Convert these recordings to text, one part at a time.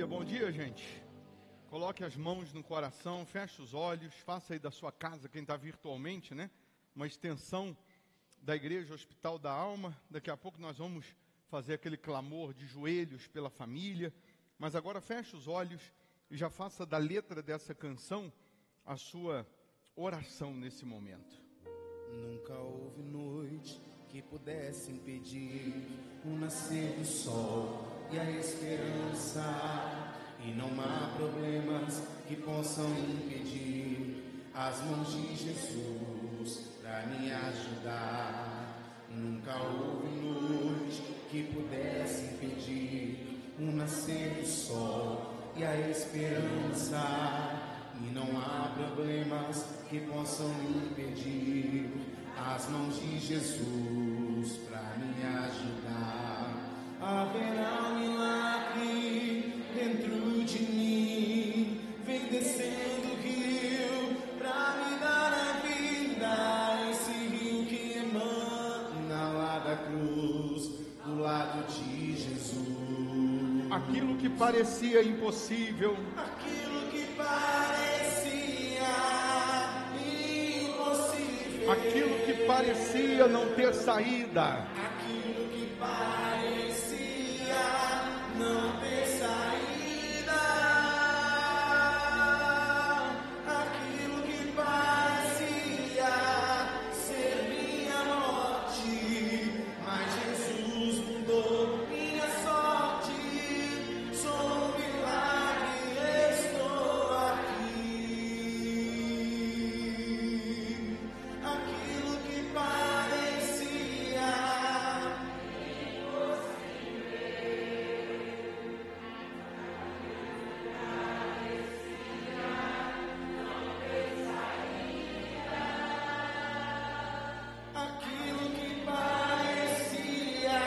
Bom dia, gente. Coloque as mãos no coração, feche os olhos, faça aí da sua casa, quem está virtualmente, né? Uma extensão da Igreja Hospital da Alma. Daqui a pouco nós vamos fazer aquele clamor de joelhos pela família. Mas agora feche os olhos e já faça da letra dessa canção a sua oração nesse momento. Nunca houve noite que pudesse impedir o nascer do sol e a esperança, e não há problemas que possam impedir as mãos de Jesus para me ajudar. Nunca houve noite que pudesse impedir o nascer do sol e a esperança, e não há problemas que possam impedir as mãos de Jesus para me ajudar. Haverá um milagre dentro de mim, vem descendo o rio para me dar a vida. Esse rio que emana lá da cruz, do lado de Jesus. Aquilo que parecia impossível, Aquilo que parecia impossível, aquilo que parecia não ter saída, aquilo que parecia não ter saída, aquilo que parecia ser minha morte, mas Jesus mudou minha sorte. Sou um milagre, estou aqui. Aquilo que parecia aquilo que parecia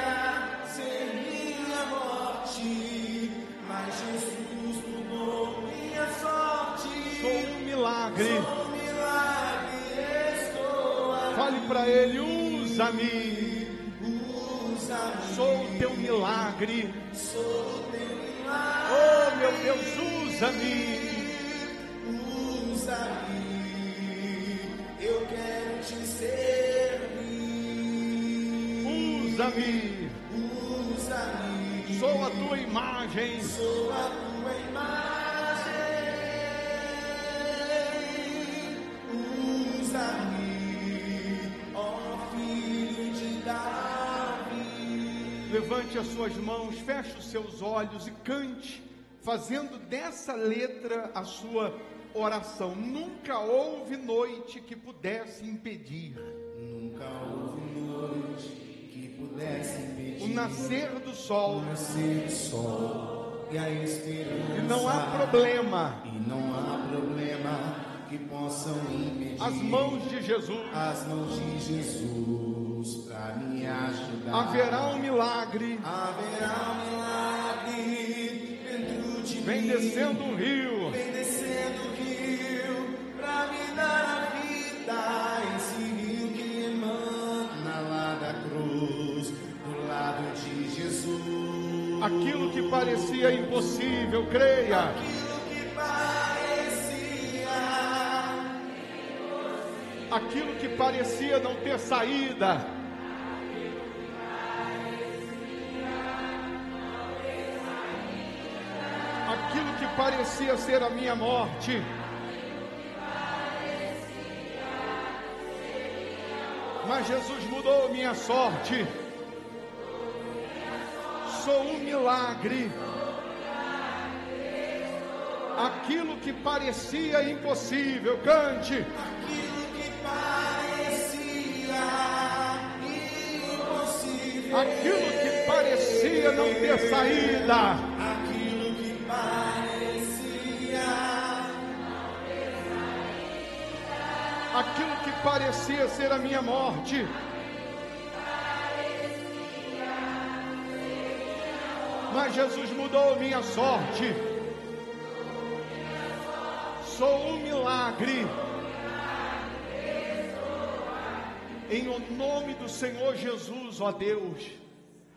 ser minha morte, mas Jesus mudou minha sorte. sou um milagre. Sou um milagre, estou aqui. Fale para Ele, usa-me. Usa-me, Sou o teu milagre. sou o teu milagre. Oh, meu Deus, usa-me. Usa-me, eu quero te servir. Usa-me. Usa-me, Sou a tua imagem. sou a tua imagem. Usa-me, ó filho de Davi. Levante as suas mãos, feche os seus olhos e cante, fazendo dessa letra a sua oração. Nunca houve noite que pudesse impedir Nunca houve noite que pudesse impedir o nascer do sol, o nascer do sol e a esperança. e não há problema. E não há problema que possam impedir As mãos de Jesus, as mãos de Jesus para me ajudar. haverá um milagre. Haverá um milagre dentro de Vem mim. descendo um rio, Vem descendo o rio pra me dar a vida. Esse rio que emana lá da cruz, do lado de Jesus. aquilo que parecia impossível, creia. Aquilo que parecia Aquilo que parecia não ter saída, aquilo que parecia ser a minha morte, mas Jesus mudou minha sorte. Sou um milagre. Aquilo que parecia impossível, cante. aquilo que parecia impossível. Aquilo que parecia não ter saída, Aquilo que parecia aquilo que parecia ser a minha morte, mas Jesus mudou minha sorte. Sou um milagre. Em o nome do Senhor Jesus, ó Deus,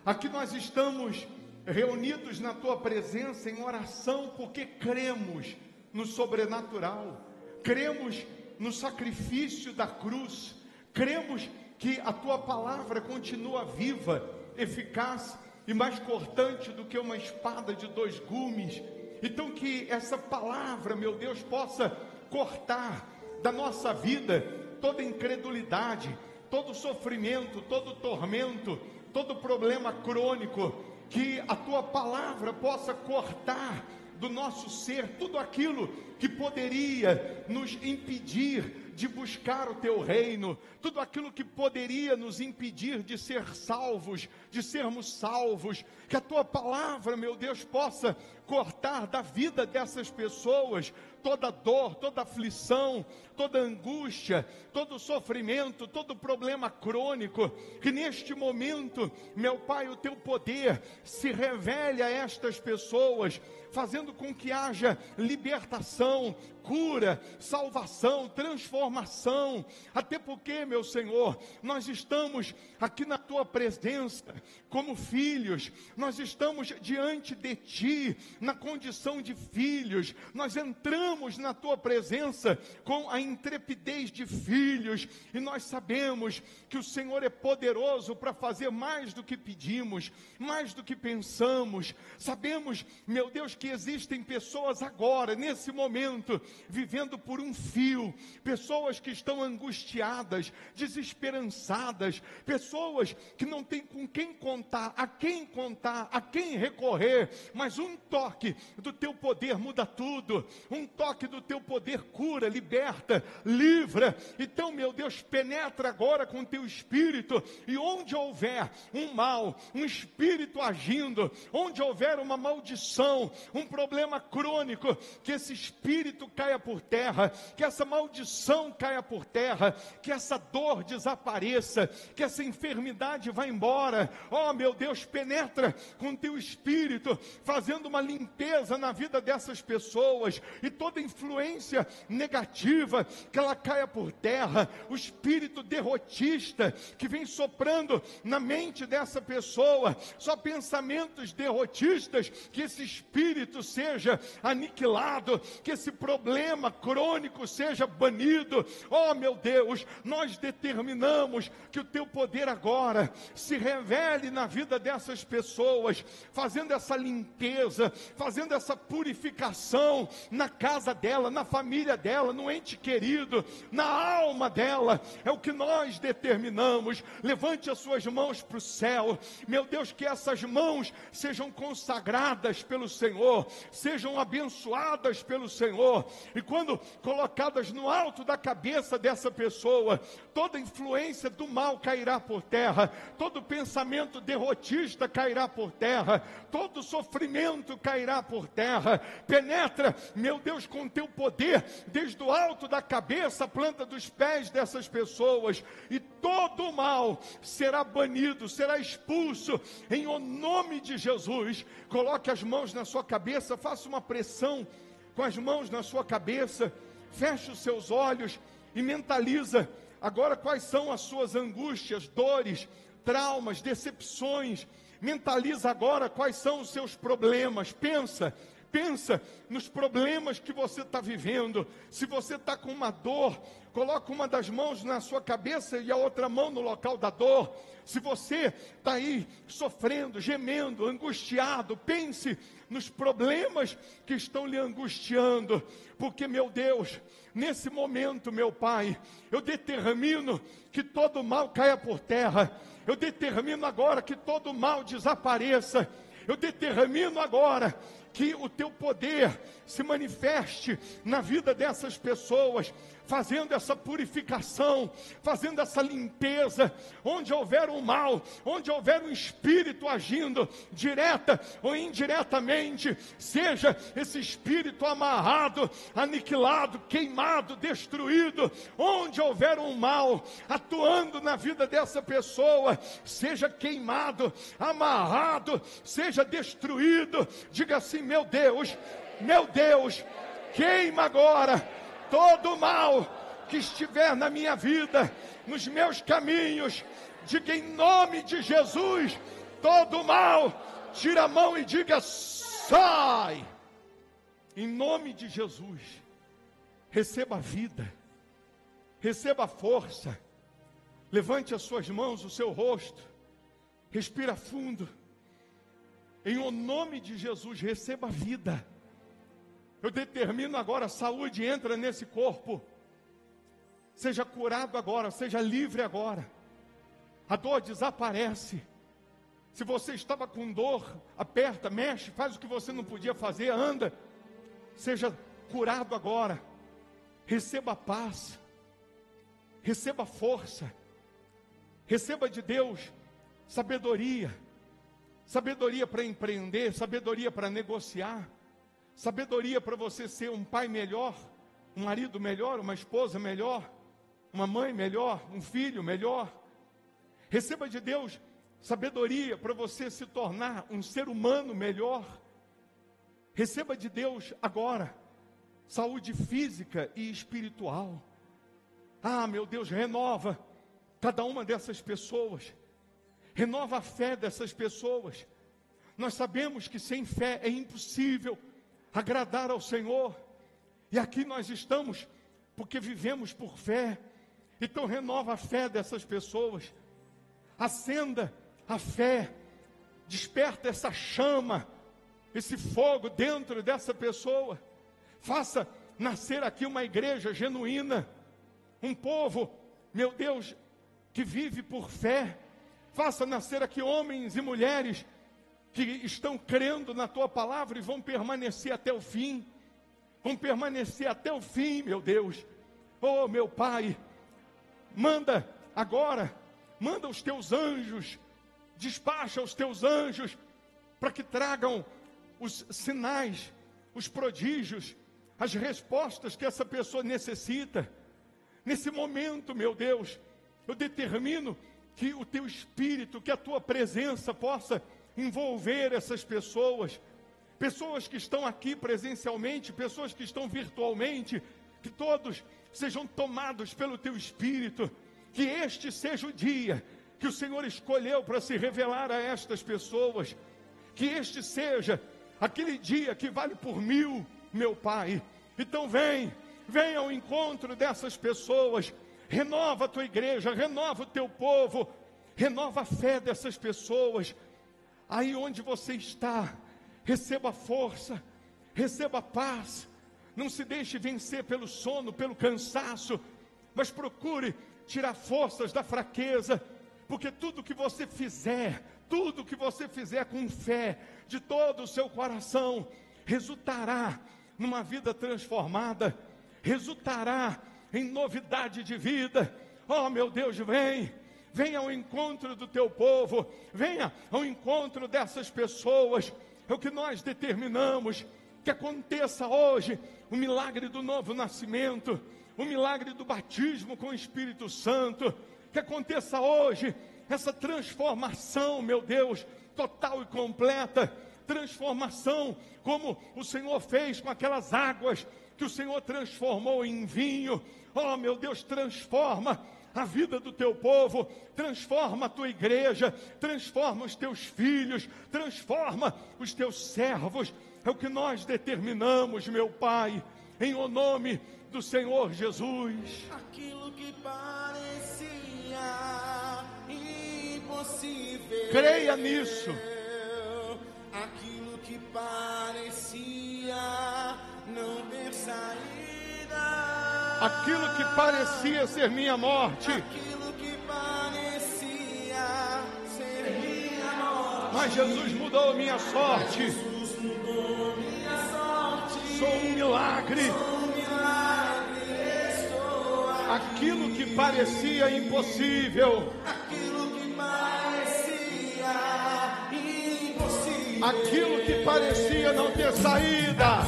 aqui nós estamos reunidos na tua presença em oração, porque cremos no sobrenatural, cremos no sacrifício da cruz, cremos que a tua palavra continua viva, eficaz e mais cortante do que uma espada de 2 gumes. Então que essa palavra, meu Deus, possa cortar da nossa vida toda incredulidade, todo sofrimento, todo tormento, todo problema crônico, que a tua palavra possa cortar do nosso ser tudo aquilo que poderia nos impedir de buscar o teu reino, tudo aquilo que poderia nos impedir de ser salvos, de sermos salvos, que a tua palavra, meu Deus, possa cortar da vida dessas pessoas toda dor, toda aflição, toda angústia, todo sofrimento, todo problema crônico, que neste momento, meu Pai, o teu poder se revele a estas pessoas, fazendo com que haja libertação, cura, salvação, transformação, até porque, meu Senhor, nós estamos aqui na tua presença, como filhos, nós estamos diante de ti, na condição de filhos, nós entramos na tua presença com a intrepidez de filhos, e nós sabemos que o Senhor é poderoso para fazer mais do que pedimos, mais do que pensamos. Sabemos, meu Deus, que existem pessoas agora, nesse momento, vivendo por um fio, pessoas que estão angustiadas, desesperançadas, pessoas que não têm com quem contar, a quem recorrer, mas um toque do teu poder muda tudo, um toque do teu poder cura, liberta, livra. Então, meu Deus, penetra agora com teu Espírito, e onde houver um mal, um espírito agindo, onde houver uma maldição, um problema crônico, que esse espírito caia por terra, que essa maldição caia por terra, que essa dor desapareça, que essa enfermidade vá embora. Oh, meu Deus, penetra com teu Espírito, fazendo uma limpeza na vida dessas pessoas, e toda influência negativa, que ela caia por terra. O espírito derrotista que vem soprando na mente dessa pessoa, só pensamentos derrotistas, que esse espírito seja aniquilado, que esse problema crônico seja banido. Oh, meu Deus, nós determinamos que o teu poder agora se revele na vida dessas pessoas, fazendo essa limpeza, fazendo essa purificação na casa dela, na família dela, no ente querido, na alma dela. É o que nós determinamos. Levante as suas mãos para o céu, meu Deus, que essas mãos sejam consagradas pelo Senhor, sejam abençoadas pelo Senhor, e quando colocadas no alto da cabeça dessa pessoa, toda influência do mal cairá por terra, todo pensamento derrotista cairá por terra, todo sofrimento cairá por terra. Penetra, meu Deus, com teu poder, desde o alto da cabeça, a planta dos pés dessas pessoas, e todo o mal será banido, será expulso, em o nome de Jesus. Coloque as mãos na sua cabeça, faça uma pressão com as mãos na sua cabeça, feche os seus olhos e mentaliza agora quais são as suas angústias, dores, traumas, decepções. Mentaliza agora quais são os seus problemas. Pensa nos problemas que você está vivendo. Se você está com uma dor, coloca uma das mãos na sua cabeça e a outra mão no local da dor. Se você está aí sofrendo, gemendo, angustiado, pense nos problemas que estão lhe angustiando, porque, meu Deus, nesse momento, meu Pai, eu determino que todo mal caia por terra. Eu determino agora que todo mal desapareça. Eu determino agora que o teu poder se manifeste na vida dessas pessoas, fazendo essa purificação, fazendo essa limpeza. Onde houver um mal, onde houver um espírito agindo, direta ou indiretamente, seja esse espírito amarrado, aniquilado, queimado, destruído. Onde houver um mal atuando na vida dessa pessoa, seja queimado, amarrado, seja destruído. Diga assim: meu Deus, queima agora todo o mal que estiver na minha vida, nos meus caminhos. Diga em nome de Jesus: todo o mal Tira a mão e diga: sai! Em nome de Jesus. Receba a vida. Receba a força. Levante as suas mãos, o seu rosto. Respira fundo. Em o nome de Jesus, receba a vida. Eu determino agora, a saúde entra nesse corpo. Seja curado agora, seja livre agora. A dor desaparece. Se você estava com dor, aperta, mexe, faz o que você não podia fazer, anda. Seja curado agora. Receba a paz. Receba a força. Receba de Deus sabedoria. Sabedoria para empreender, sabedoria para negociar. Sabedoria para você ser um pai melhor, um marido melhor, uma esposa melhor, uma mãe melhor, um filho melhor. Receba de Deus sabedoria para você se tornar um ser humano melhor. Receba de Deus agora saúde física e espiritual. Ah, meu Deus, renova cada uma dessas pessoas. Renova a fé dessas pessoas. Nós sabemos que sem fé é impossível agradar ao Senhor. E aqui nós estamos porque vivemos por fé. Então renova a fé dessas pessoas. Acenda a fé. Desperta essa chama, esse fogo dentro dessa pessoa. Faça nascer aqui uma igreja genuína. Um povo, meu Deus, que vive por fé. Faça nascer aqui homens e mulheres que estão crendo na Tua palavra e vão permanecer até o fim. Vão permanecer até o fim, meu Deus. Oh, meu Pai, manda agora, manda os Teus anjos, despacha os Teus anjos, para que tragam os sinais, os prodígios, as respostas que essa pessoa necessita. Nesse momento, meu Deus, eu determino que o Teu Espírito, que a Tua presença possa envolver essas pessoas. Pessoas que estão aqui presencialmente, pessoas que estão virtualmente, que todos sejam tomados pelo Teu Espírito. Que este seja o dia que o Senhor escolheu para se revelar a estas pessoas. Que este seja aquele dia que vale por 1000, meu Pai. Então venha ao encontro dessas pessoas. Renova a Tua igreja, renova o Teu povo, renova a fé dessas pessoas. Aí onde você está, receba força, receba paz. Não se deixe vencer pelo sono, pelo cansaço, mas procure tirar forças da fraqueza, porque tudo que você fizer com fé, de todo o seu coração, resultará numa vida transformada, resultará em novidade de vida. Oh, meu Deus, venha ao encontro do Teu povo, venha ao encontro dessas pessoas. É o que nós determinamos, que aconteça hoje o milagre do novo nascimento, o milagre do batismo com o Espírito Santo, que aconteça hoje essa transformação, meu Deus, total e completa, transformação como o Senhor fez com aquelas águas que o Senhor transformou em vinho. Oh, meu Deus, transforma a vida do Teu povo, transforma a Tua igreja, transforma os Teus filhos, transforma os Teus servos. É o que nós determinamos, meu Pai, em o nome do Senhor Jesus. Aquilo que parecia impossível, creia nisso. Aquilo que parecia não ter saída, aquilo que parecia ser minha morte, aquilo que parecia ser minha morte, mas Jesus mudou minha sorte. Jesus mudou minha sorte. Sou um milagre. Estou aqui. Aquilo que parecia impossível, Aquilo que parecia impossível, aquilo que parecia não ter saída,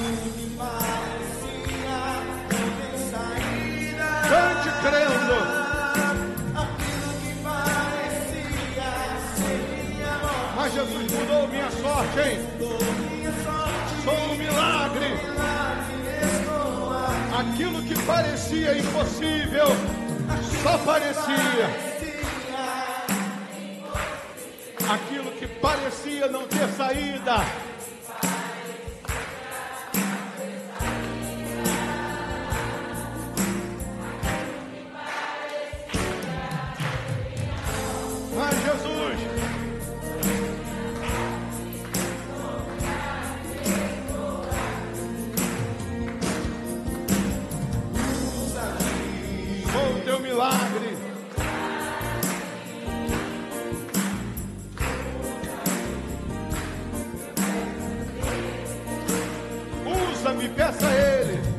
cante crendo. aquilo que parecia ser minha morte, Mas Jesus mudou minha sorte, hein? minha sorte. Sou um milagre. Estou aqui. Aquilo que parecia impossível, só parecia. Aquilo que parecia não ter saída. Mas Jesus, com o teu milagre, usa-me, peça a Ele.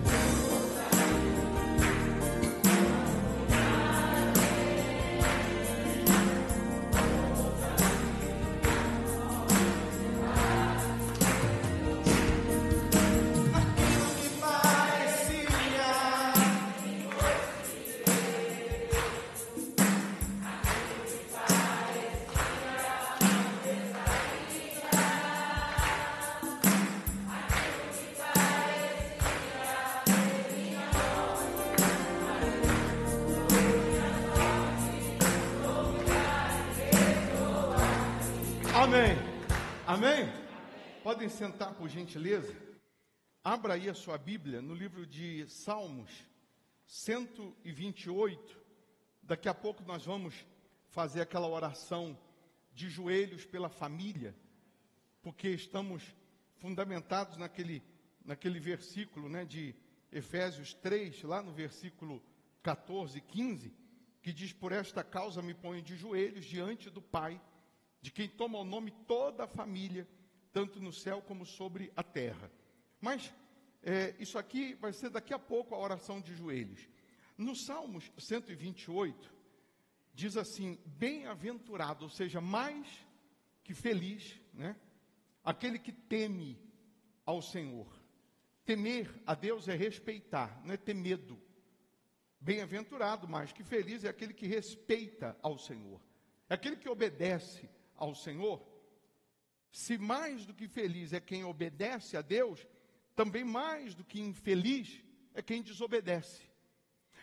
Amém. Amém? Podem sentar, por gentileza. Abra aí a sua Bíblia no livro de Salmos 128. Daqui a pouco nós vamos fazer aquela oração de joelhos pela família, porque estamos fundamentados naquele versículo, né, de Efésios 3, lá no versículo 14 e 15, que diz: por esta causa me ponho de joelhos diante do Pai, de quem toma o nome toda a família, tanto no céu como sobre a terra. Mas isso aqui vai ser daqui a pouco a oração de joelhos. No Salmos 128, diz assim: bem-aventurado, ou seja, mais que feliz, né, aquele que teme ao Senhor. Temer a Deus é respeitar, não é ter medo. Bem-aventurado, mais que feliz, é aquele que respeita ao Senhor. É aquele que obedece ao Senhor. Se mais do que feliz é quem obedece a Deus, também mais do que infeliz é quem desobedece.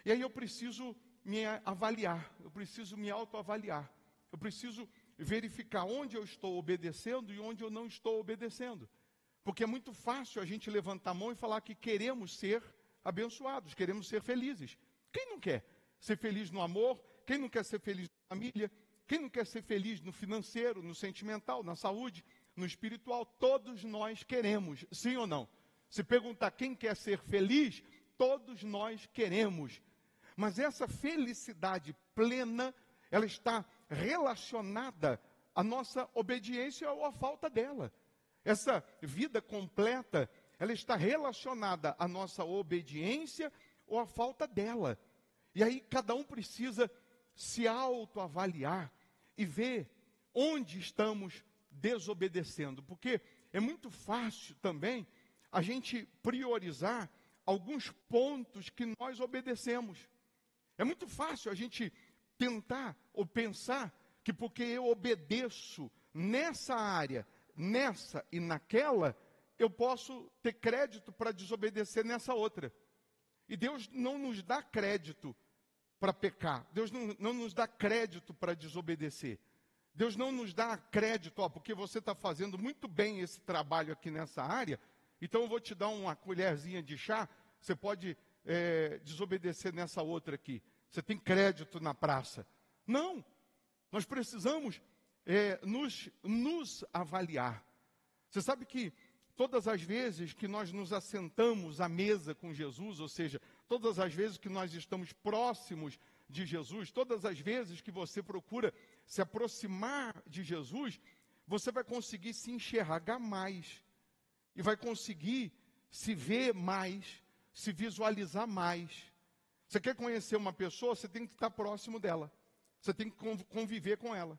E aí eu preciso me avaliar, eu preciso me autoavaliar, eu preciso verificar onde eu estou obedecendo e onde eu não estou obedecendo. Porque é muito fácil a gente levantar a mão e falar que queremos ser abençoados, queremos ser felizes. Quem não quer ser feliz no amor? Quem não quer ser feliz na família? Quem não quer ser feliz no financeiro, no sentimental, na saúde, no espiritual? Todos nós queremos, sim ou não? Se perguntar quem quer ser feliz, todos nós queremos. Mas essa felicidade plena, ela está relacionada à nossa obediência ou à falta dela. Essa vida completa, ela está relacionada à nossa obediência ou à falta dela. E aí cada um precisa se autoavaliar e ver onde estamos desobedecendo. Porque é muito fácil também a gente priorizar alguns pontos que nós obedecemos. É muito fácil a gente tentar ou pensar que porque eu obedeço nessa área, nessa e naquela, eu posso ter crédito para desobedecer nessa outra. E Deus não nos dá crédito para pecar. Deus não nos dá crédito para desobedecer. Deus não nos dá crédito, porque você está fazendo muito bem esse trabalho aqui nessa área, então eu vou te dar uma colherzinha de chá, você pode desobedecer nessa outra aqui. Você tem crédito na praça. Não, nós precisamos nos avaliar. Você sabe que todas as vezes que nós nos assentamos à mesa com Jesus, ou seja, todas as vezes que nós estamos próximos de Jesus, todas as vezes que você procura se aproximar de Jesus, você vai conseguir se enxergar mais, e vai conseguir se ver mais, se visualizar mais. Você quer conhecer uma pessoa, você tem que estar próximo dela, você tem que conviver com ela.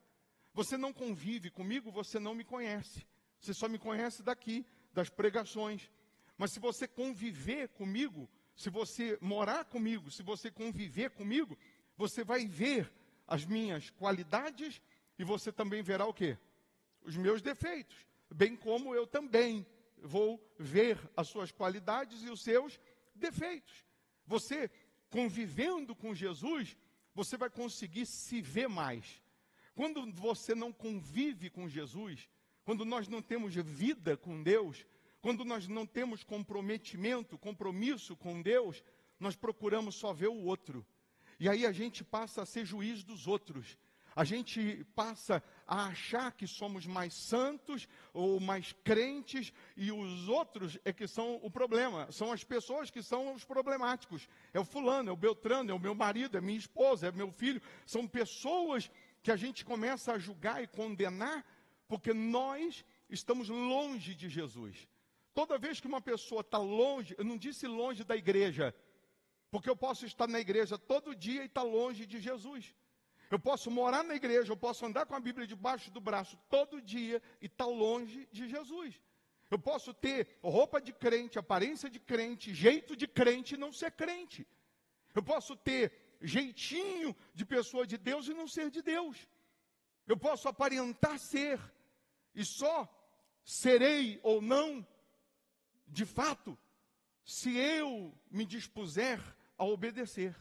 Você não convive comigo, você não me conhece, você só me conhece daqui, das pregações. Mas se você conviver comigo, se você morar comigo, se você conviver comigo, você vai ver as minhas qualidades e você também verá o quê? Os meus defeitos, bem como eu também vou ver as suas qualidades e os seus defeitos. Você convivendo com Jesus, você vai conseguir se ver mais. Quando você não convive com Jesus, quando nós não temos vida com Deus, quando nós não temos compromisso com Deus, nós procuramos só ver o outro. E aí a gente passa a ser juiz dos outros. A gente passa a achar que somos mais santos ou mais crentes, e os outros é que são o problema. São as pessoas que são os problemáticos. É o fulano, é o beltrano, é o meu marido, é minha esposa, é meu filho. São pessoas que a gente começa a julgar e condenar porque nós estamos longe de Jesus. Toda vez que uma pessoa está longe, eu não disse longe da igreja, porque eu posso estar na igreja todo dia e estar longe de Jesus. Eu posso morar na igreja, eu posso andar com a Bíblia debaixo do braço todo dia e estar longe de Jesus. Eu posso ter roupa de crente, aparência de crente, jeito de crente e não ser crente. Eu posso ter jeitinho de pessoa de Deus e não ser de Deus. Eu posso aparentar ser e só serei ou não, de fato, se eu me dispuser a obedecer.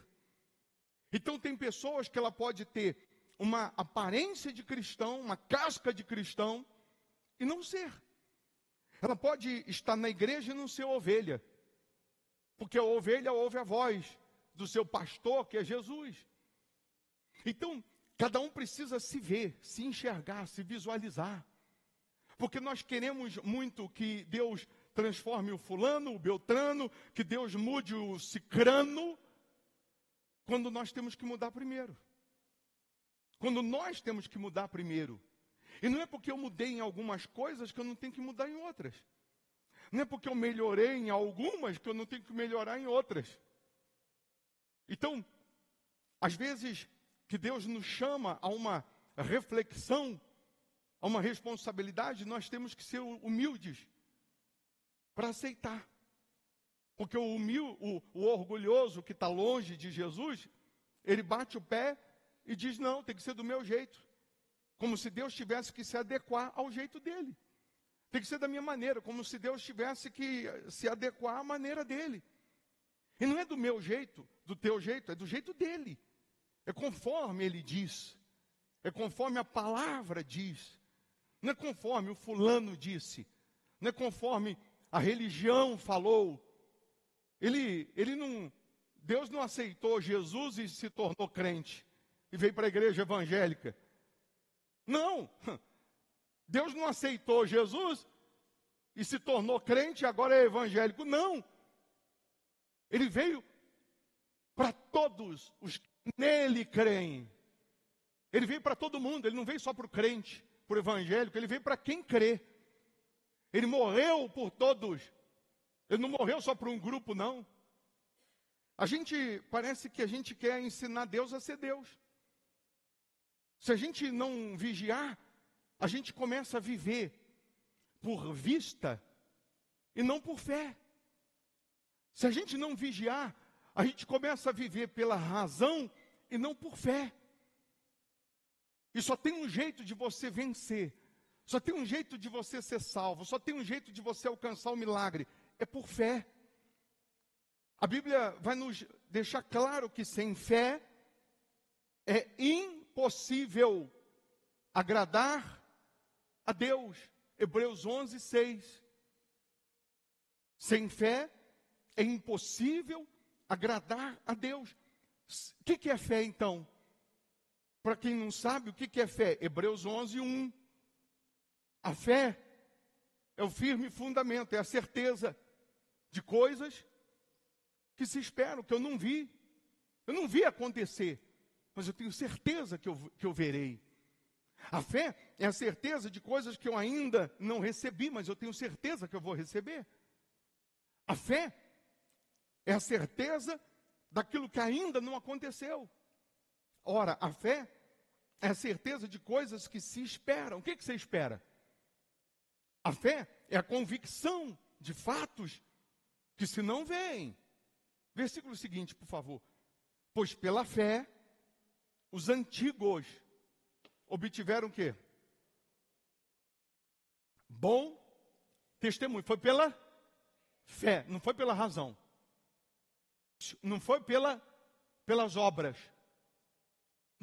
Então tem pessoas que ela pode ter uma aparência de cristão, uma casca de cristão, e não ser. Ela pode estar na igreja e não ser ovelha, porque a ovelha ouve a voz do seu pastor, que é Jesus. Então, cada um precisa se ver, se enxergar, se visualizar. Porque nós queremos muito que Deus transforme o fulano, o beltrano, que Deus mude o cicrano, quando nós temos que mudar primeiro. Quando nós temos que mudar primeiro. E não é porque eu mudei em algumas coisas que eu não tenho que mudar em outras. Não é porque eu melhorei em algumas que eu não tenho que melhorar em outras. Então, às vezes que Deus nos chama a uma reflexão, a uma responsabilidade, nós temos que ser humildes para aceitar. Porque o orgulhoso que está longe de Jesus, ele bate o pé e diz, não, tem que ser do meu jeito. Como se Deus tivesse que se adequar ao jeito dele. Tem que ser da minha maneira, como se Deus tivesse que se adequar à maneira dele. E não é do meu jeito, do teu jeito, é do jeito dele. É conforme ele diz. É conforme a palavra diz. Não é conforme o fulano disse. Não é conforme a religião falou. Deus não aceitou Jesus e se tornou crente. E veio para a igreja evangélica. Não. Deus não aceitou Jesus e se tornou crente e agora é evangélico. Não. Ele veio para todos os que nele creem. Ele veio para todo mundo. Ele não veio só para o crente, para o evangélico. Ele veio para quem crê. Ele morreu por todos. Ele não morreu só para um grupo, não. Parece que a gente quer ensinar Deus a ser Deus. Se a gente não vigiar, a gente começa a viver por vista e não por fé. Se a gente não vigiar, a gente começa a viver pela razão e não por fé. E só tem um jeito de você vencer. Só tem um jeito de você ser salvo. Só tem um jeito de você alcançar o milagre. É por fé. A Bíblia vai nos deixar claro que sem fé é impossível agradar a Deus. Hebreus 11, 6. Sem fé é impossível agradar a Deus. O que é fé, então? Para quem não sabe, o que é fé? Hebreus 11, 1. A fé é o firme fundamento, é a certeza de coisas que se esperam, que eu não vi. Eu não vi acontecer, mas eu tenho certeza que eu verei. A fé é a certeza de coisas que eu ainda não recebi, mas eu tenho certeza que eu vou receber. A fé é a certeza daquilo que ainda não aconteceu. Ora, a fé é a certeza de coisas que se esperam. O que você espera? A fé é a convicção de fatos que se não veem. Versículo seguinte, por favor. Pois pela fé, os antigos obtiveram o quê? Bom testemunho. Foi pela fé, não foi pela razão. Não foi pelas obras.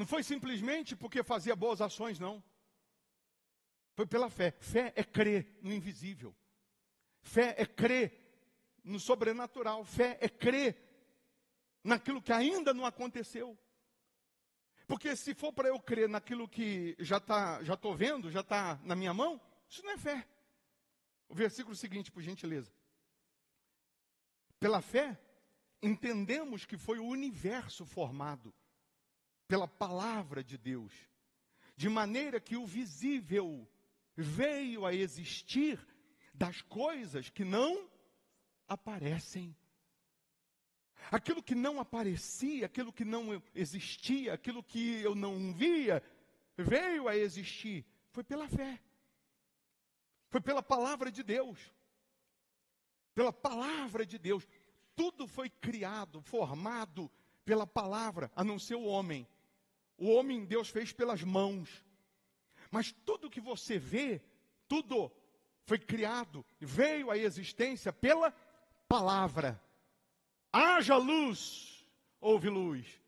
Não foi simplesmente porque fazia boas ações, não. Foi pela fé. Fé é crer no invisível. Fé é crer no sobrenatural. Fé é crer naquilo que ainda não aconteceu. Porque se for para eu crer naquilo que já estou vendo, já está na minha mão, isso não é fé. O versículo seguinte, por gentileza. Pela fé, entendemos que foi o universo formado pela palavra de Deus, de maneira que o visível veio a existir das coisas que não aparecem. Aquilo que não aparecia, aquilo que não existia, aquilo que eu não via, veio a existir. Foi pela fé. Foi pela palavra de Deus. Pela palavra de Deus. Tudo foi criado, formado pela palavra, a não ser o homem. O homem Deus fez pelas mãos. Mas tudo que você vê, tudo foi criado, veio à existência pela palavra. Haja luz, houve luz.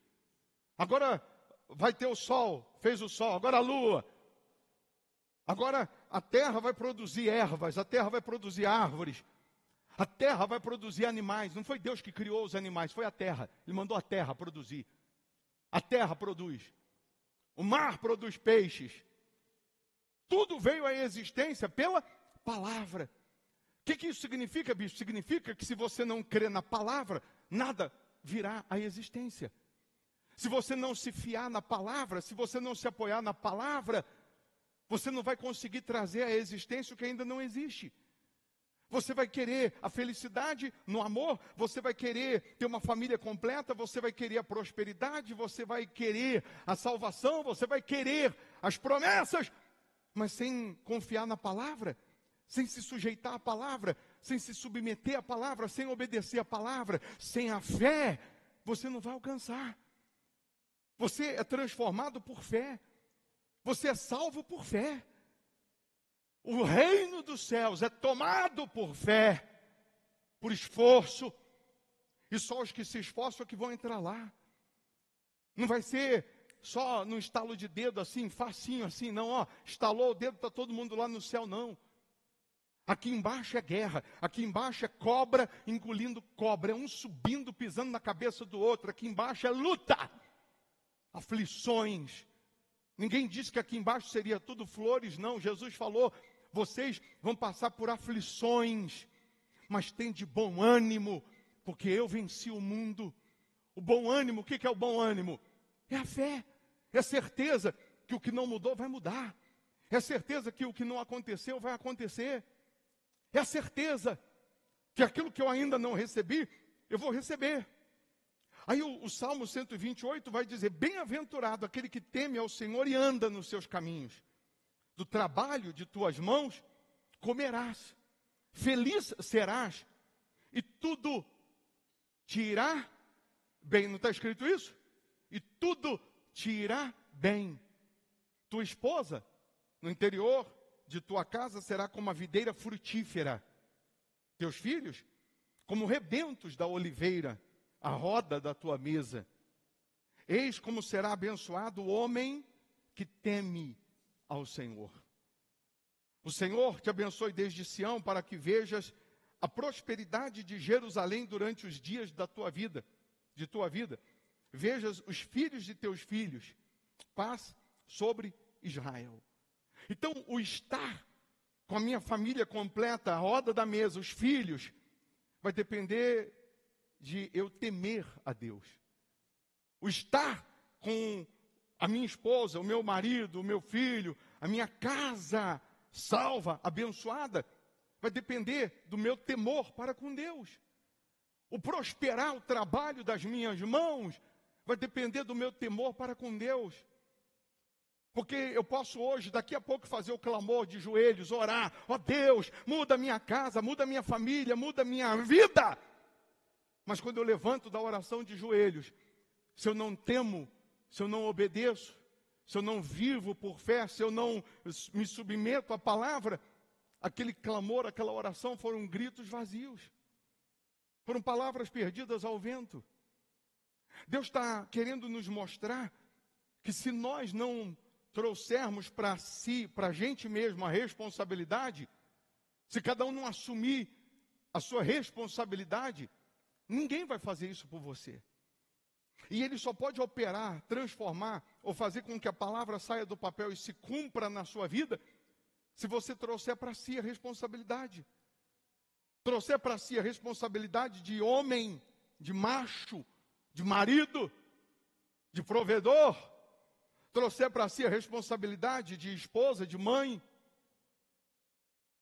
Agora vai ter o sol, fez o sol. Agora a lua. Agora a terra vai produzir ervas, a terra vai produzir árvores. A terra vai produzir animais. Não foi Deus que criou os animais, foi a terra. Ele mandou a terra produzir. A terra produz. O mar produz peixes. Tudo veio à existência pela palavra. O que isso significa, bicho? Significa que se você não crer na palavra, nada virá à existência. Se você não se fiar na palavra, se você não se apoiar na palavra, você não vai conseguir trazer à existência o que ainda não existe. Você vai querer a felicidade no amor, você vai querer ter uma família completa, você vai querer a prosperidade, você vai querer a salvação, você vai querer as promessas, mas sem confiar na palavra, sem se sujeitar à palavra, sem se submeter à palavra, sem obedecer à palavra, sem a fé, você não vai alcançar. Você é transformado por fé. Você é salvo por fé. O reino dos céus é tomado por fé, por esforço, e só os que se esforçam é que vão entrar lá. Não vai ser só no estalo de dedo assim, facinho assim, não, ó, estalou o dedo, está todo mundo lá no céu, não. Aqui embaixo é guerra, aqui embaixo é cobra engolindo cobra, é um subindo, pisando na cabeça do outro, aqui embaixo é luta, aflições. Ninguém disse que aqui embaixo seria tudo flores, não. Jesus falou, vocês vão passar por aflições, mas tem de bom ânimo, porque eu venci o mundo. O bom ânimo, o que é o bom ânimo? É a fé, é a certeza que o que não mudou vai mudar, é a certeza que o que não aconteceu vai acontecer, é a certeza que aquilo que eu ainda não recebi, eu vou receber. Aí o Salmo 128 vai dizer, bem-aventurado aquele que teme ao Senhor e anda nos seus caminhos. Do trabalho de tuas mãos comerás, feliz serás, e tudo te irá bem. Não está escrito isso? E tudo te irá bem. Tua esposa, no interior de tua casa, será como a videira frutífera. Teus filhos, como rebentos da oliveira, a roda da tua mesa. Eis como será abençoado o homem que teme ao Senhor. O Senhor te abençoe desde Sião, para que vejas a prosperidade de Jerusalém durante os dias da tua vida, Vejas os filhos de teus filhos, paz sobre Israel. Então, o estar com a minha família completa, a roda da mesa, os filhos, vai depender de eu temer a Deus. O estar com a minha esposa, o meu marido, o meu filho, a minha casa salva, abençoada, vai depender do meu temor para com Deus. O prosperar o trabalho das minhas mãos vai depender do meu temor para com Deus. Porque eu posso hoje, daqui a pouco, fazer o clamor de joelhos, orar. Ó Deus, muda a minha casa, muda a minha família, muda a minha vida. Mas quando eu levanto da oração de joelhos, se eu não temo, se eu não obedeço, se eu não vivo por fé, se eu não me submeto à palavra, aquele clamor, aquela oração foram gritos vazios. Foram palavras perdidas ao vento. Deus está querendo nos mostrar que se nós não trouxermos para si, para a gente mesmo, a responsabilidade, se cada um não assumir a sua responsabilidade, ninguém vai fazer isso por você. E ele só pode operar, transformar, ou fazer com que a palavra saia do papel e se cumpra na sua vida, se você trouxer para si a responsabilidade. Trouxer para si a responsabilidade de homem, de macho, de marido, de provedor. Trouxer para si a responsabilidade de esposa, de mãe.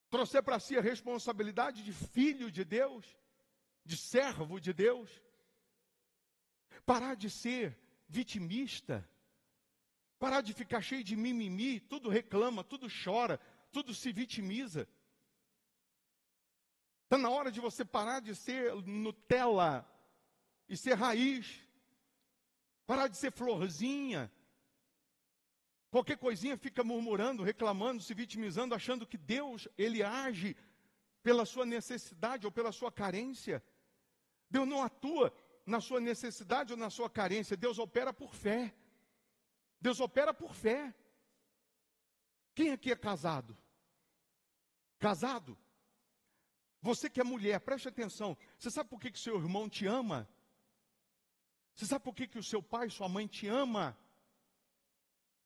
Trouxer para si a responsabilidade de filho de Deus, de servo de Deus. Parar de ser vitimista. Parar de ficar cheio de mimimi, tudo reclama, tudo chora, tudo se vitimiza. Está na hora de você parar de ser Nutella e ser raiz. Parar de ser florzinha. Qualquer coisinha fica murmurando, reclamando, se vitimizando, achando que Deus, Ele age pela sua necessidade ou pela sua carência. Deus não atua na sua necessidade ou na sua carência. Deus opera por fé. Deus opera por fé. Quem aqui é casado? Casado? Você que é mulher, preste atenção. Você sabe por que seu irmão te ama? Você sabe por que o seu pai e sua mãe te ama?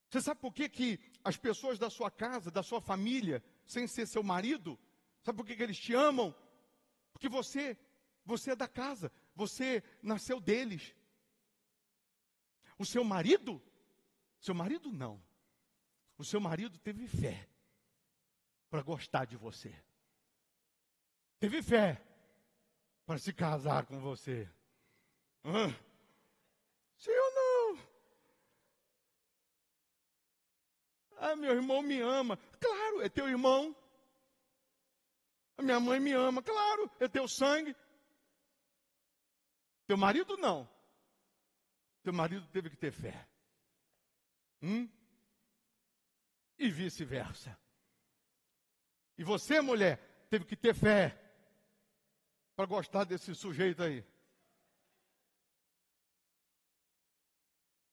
Você sabe por que as pessoas da sua casa, da sua família, sem ser seu marido, sabe por que eles te amam? Porque você é da casa, você nasceu deles. O seu marido não. O seu marido teve fé para gostar de você. Teve fé para se casar com você. Sim ou não? Ah, meu irmão me ama. Claro, é teu irmão. A minha mãe me ama. Claro, é teu sangue. Teu marido não. Teu marido teve que ter fé. E vice-versa. E você, mulher, teve que ter fé para gostar desse sujeito aí.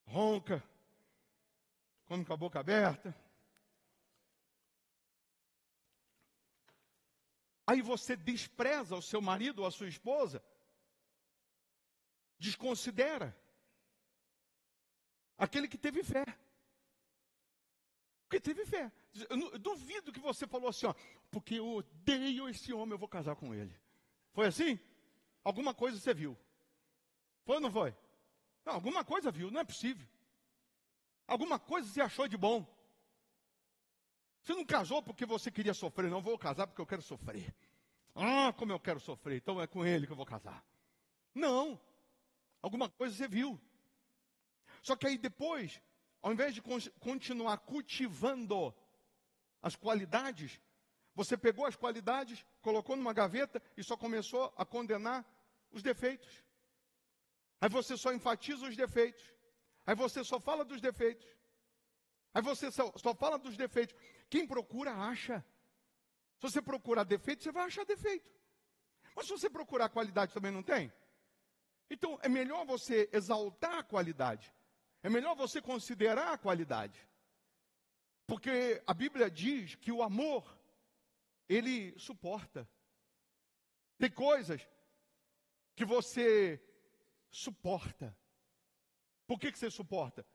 Ronca, come com a boca aberta. Aí você despreza o seu marido ou a sua esposa, desconsidera aquele que teve fé. Porque teve fé. Eu duvido que você falou assim, ó, porque eu odeio esse homem, eu vou casar com ele. Foi assim? Alguma coisa você viu. Foi ou não foi? Não, alguma coisa viu, não é possível. Alguma coisa você achou de bom. Você não casou porque você queria sofrer, não, vou casar porque eu quero sofrer. Ah, como eu quero sofrer, então é com ele que eu vou casar. Não, alguma coisa você viu. Só que aí depois, ao invés de continuar cultivando as qualidades, você pegou as qualidades, colocou numa gaveta e só começou a condenar os defeitos. Aí você só enfatiza os defeitos. Aí você só fala dos defeitos. Aí você só fala dos defeitos. Quem procura, acha. Se você procurar defeito, você vai achar defeito. Mas se você procurar qualidade, também não tem? Então, é melhor você exaltar a qualidade. É melhor você considerar a qualidade. Porque a Bíblia diz que o amor, ele suporta. Tem coisas que você suporta. Por que você suporta?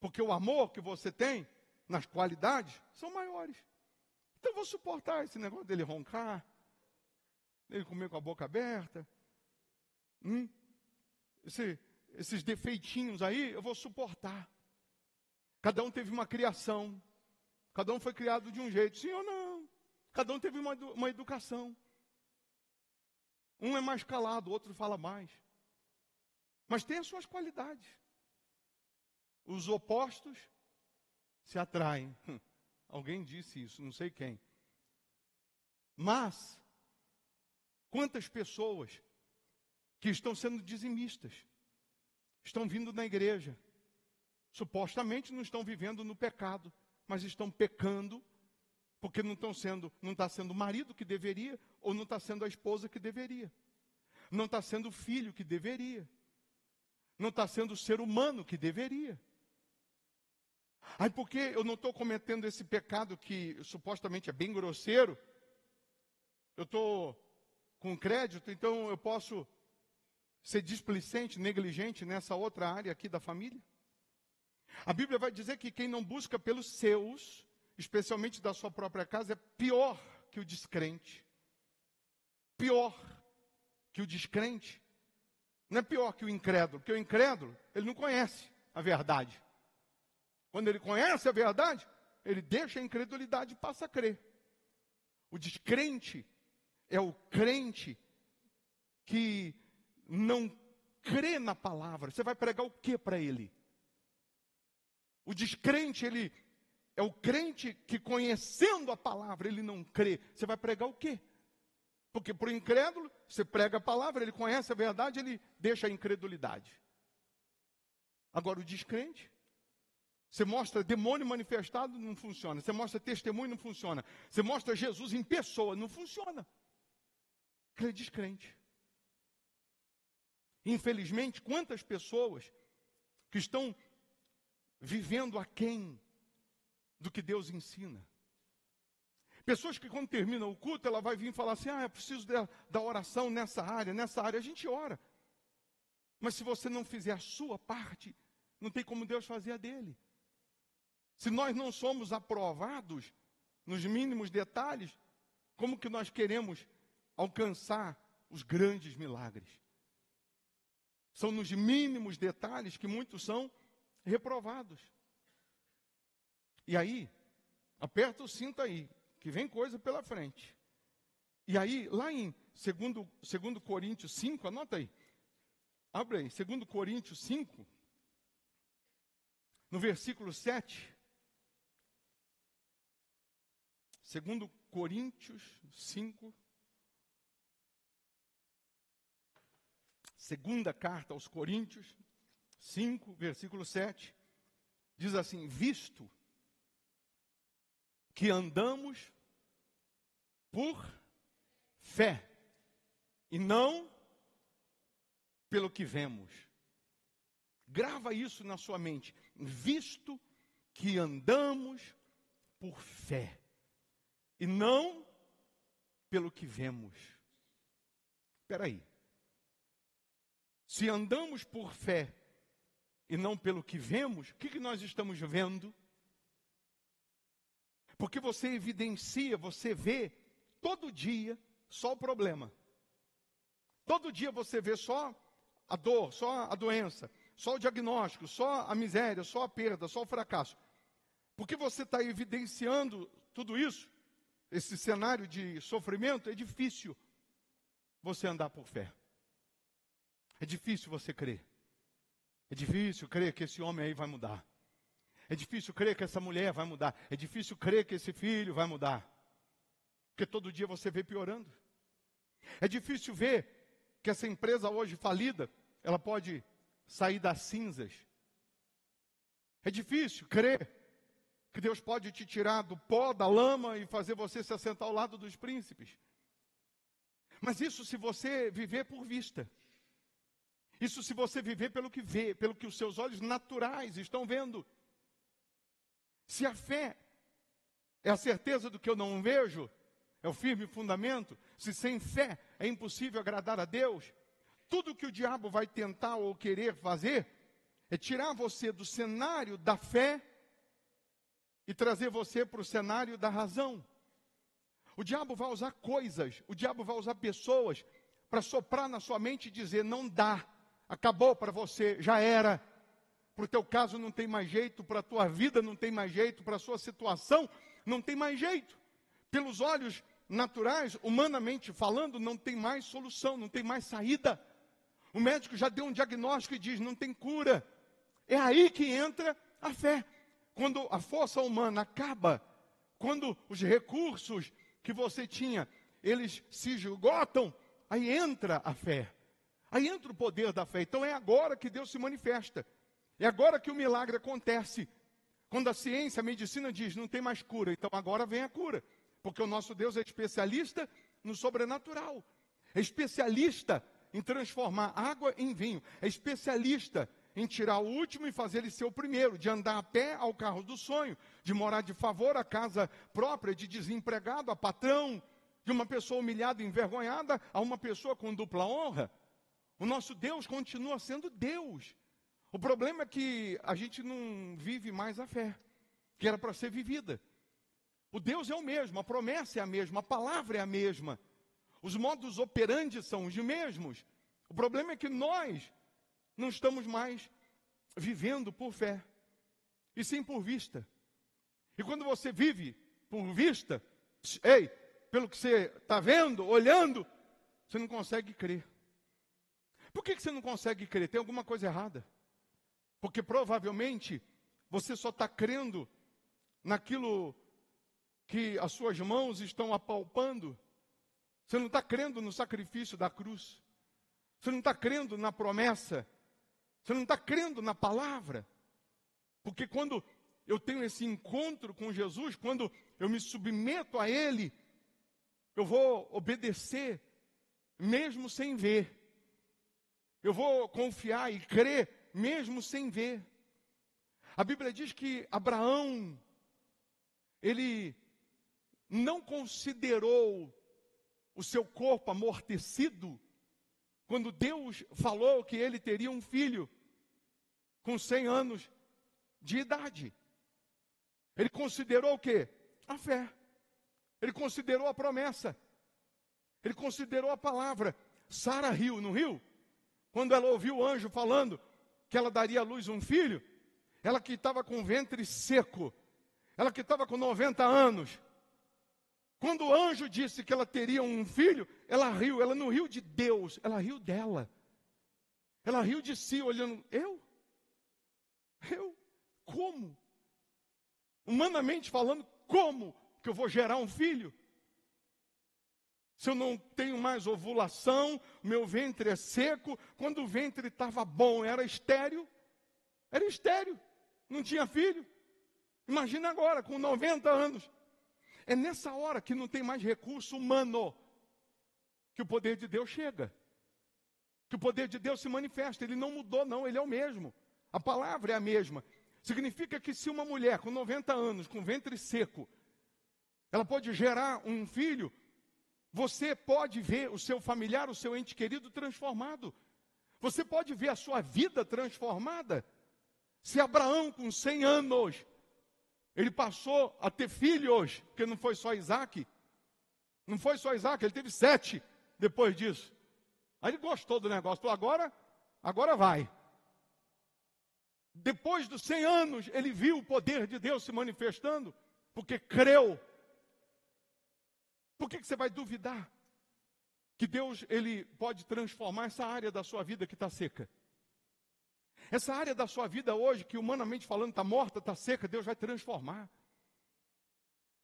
Porque o amor que você tem nas qualidades são maiores. Então eu vou suportar esse negócio dele roncar, dele comer com a boca aberta. Esses defeitinhos aí, eu vou suportar. Cada um teve uma criação. Cada um foi criado de um jeito, sim ou não? Cada um teve uma educação. Um é mais calado, o outro fala mais. Mas tem as suas qualidades. Os opostos se atraem. Alguém disse isso, não sei quem. Mas, quantas pessoas que estão sendo dizimistas, estão vindo na igreja, supostamente não estão vivendo no pecado, mas estão pecando, porque não está sendo o marido que deveria, ou não está sendo a esposa que deveria. Não está sendo o filho que deveria. Não está sendo o ser humano que deveria. Ai, porque eu não estou cometendo esse pecado que supostamente é bem grosseiro? Eu estou com crédito, então eu posso ser displicente, negligente nessa outra área aqui da família? A Bíblia vai dizer que quem não busca pelos seus, especialmente da sua própria casa, é pior que o descrente. Pior que o descrente. Não é pior que o incrédulo, porque o incrédulo, ele não conhece a verdade. Quando ele conhece a verdade, ele deixa a incredulidade e passa a crer. O descrente é o crente que não crê na palavra. Você vai pregar o que para ele? O descrente, ele é o crente que, conhecendo a palavra, ele não crê. Você vai pregar o quê? Porque para o incrédulo, você prega a palavra, ele conhece a verdade, ele deixa a incredulidade. Agora, o descrente, você mostra demônio manifestado, não funciona. Você mostra testemunho, não funciona. Você mostra Jesus em pessoa, não funciona. Ele é descrente. Infelizmente, quantas pessoas que estão vivendo aquém do que Deus ensina. Pessoas que quando termina o culto, ela vai vir falar assim, eu preciso da oração nessa área. A gente ora. Mas se você não fizer a sua parte, não tem como Deus fazer a dele. Se nós não somos aprovados nos mínimos detalhes, como que nós queremos alcançar os grandes milagres? São nos mínimos detalhes que muitos são reprovados. E aí, aperta o cinto aí, que vem coisa pela frente. E aí, lá em 2 Coríntios 5, anota aí. Abre aí, 2 Coríntios 5, no versículo 7. 2 Coríntios 5. Segunda carta aos Coríntios 5, versículo 7. Diz assim, visto que andamos por fé e não pelo que vemos. Grava isso na sua mente. Visto que andamos por fé e não pelo que vemos. Espera aí. Se andamos por fé e não pelo que vemos, o que nós estamos vendo? Porque você evidencia, você vê todo dia só o problema. Todo dia você vê só a dor, só a doença, só o diagnóstico, só a miséria, só a perda, só o fracasso. Porque você está evidenciando tudo isso, esse cenário de sofrimento, é difícil você andar por fé. É difícil você crer. É difícil crer que esse homem aí vai mudar. É difícil crer que essa mulher vai mudar. É difícil crer que esse filho vai mudar. Porque todo dia você vê piorando. É difícil ver que essa empresa hoje falida, ela pode sair das cinzas. É difícil crer que Deus pode te tirar do pó, da lama e fazer você se assentar ao lado dos príncipes. Mas isso se você viver por vista. Isso se você viver pelo que vê, pelo que os seus olhos naturais estão vendo. Se a fé é a certeza do que eu não vejo, é o firme fundamento, se sem fé é impossível agradar a Deus, tudo que o diabo vai tentar ou querer fazer é tirar você do cenário da fé e trazer você para o cenário da razão. O diabo vai usar coisas, o diabo vai usar pessoas para soprar na sua mente e dizer, não dá. Acabou para você, já era. Para o teu caso não tem mais jeito, para a tua vida não tem mais jeito, para a sua situação não tem mais jeito. Pelos olhos naturais, humanamente falando, não tem mais solução, não tem mais saída. O médico já deu um diagnóstico e diz, não tem cura. É aí que entra a fé. Quando a força humana acaba, quando os recursos que você tinha, eles se esgotam, aí entra a fé. Aí entra o poder da fé. Então é agora que Deus se manifesta. É agora que o milagre acontece. Quando a ciência, a medicina diz, não tem mais cura, então agora vem a cura. Porque o nosso Deus é especialista no sobrenatural. É especialista em transformar água em vinho. É especialista em tirar o último e fazer ele ser o primeiro, de andar a pé ao carro do sonho, de morar de favor à casa própria, de desempregado a patrão, de uma pessoa humilhada e envergonhada a uma pessoa com dupla honra. O nosso Deus continua sendo Deus. O problema é que a gente não vive mais a fé, que era para ser vivida. O Deus é o mesmo, a promessa é a mesma, a palavra é a mesma. Os modus operandi são os mesmos. O problema é que nós não estamos mais vivendo por fé, e sim por vista. E quando você vive por vista, pelo que você está vendo, olhando, você não consegue crer. Por que você não consegue crer? Tem alguma coisa errada. Porque provavelmente você só está crendo naquilo que as suas mãos estão apalpando. Você não está crendo no sacrifício da cruz. Você não está crendo na promessa. Você não está crendo na palavra. Porque quando eu tenho esse encontro com Jesus, quando eu me submeto a Ele, eu vou obedecer, mesmo sem ver. Eu vou confiar e crer, mesmo sem ver. A Bíblia diz que Abraão, ele não considerou o seu corpo amortecido, quando Deus falou que ele teria um filho, com 100 anos de idade. Ele considerou o quê? A fé. Ele considerou a promessa. Ele considerou a palavra. Sara riu, não riu? Quando ela ouviu o anjo falando que ela daria à luz um filho, ela que estava com o ventre seco, ela que estava com 90 anos, quando o anjo disse que ela teria um filho, ela riu. Ela não riu de Deus, ela riu dela. Ela riu de si, olhando, eu? Como? Humanamente falando, como que eu vou gerar um filho? Se eu não tenho mais ovulação, meu ventre é seco. Quando o ventre estava bom, era estéril, não tinha filho. Imagina agora, com 90 anos. É nessa hora que não tem mais recurso humano, que o poder de Deus chega. Que o poder de Deus se manifesta. Ele não mudou não, ele é o mesmo. A palavra é a mesma. Significa que se uma mulher com 90 anos, com ventre seco, ela pode gerar um filho, você pode ver o seu familiar, o seu ente querido transformado. Você pode ver a sua vida transformada. Se Abraão, com 100 anos, ele passou a ter filhos, porque não foi só Isaac. Não foi só Isaac, ele teve 7 depois disso. Aí ele gostou do negócio, falou, agora vai. Depois dos 100 anos, ele viu o poder de Deus se manifestando, porque creu. Por que você vai duvidar que Deus ele pode transformar essa área da sua vida que está seca? Essa área da sua vida hoje, que humanamente falando está morta, está seca, Deus vai transformar.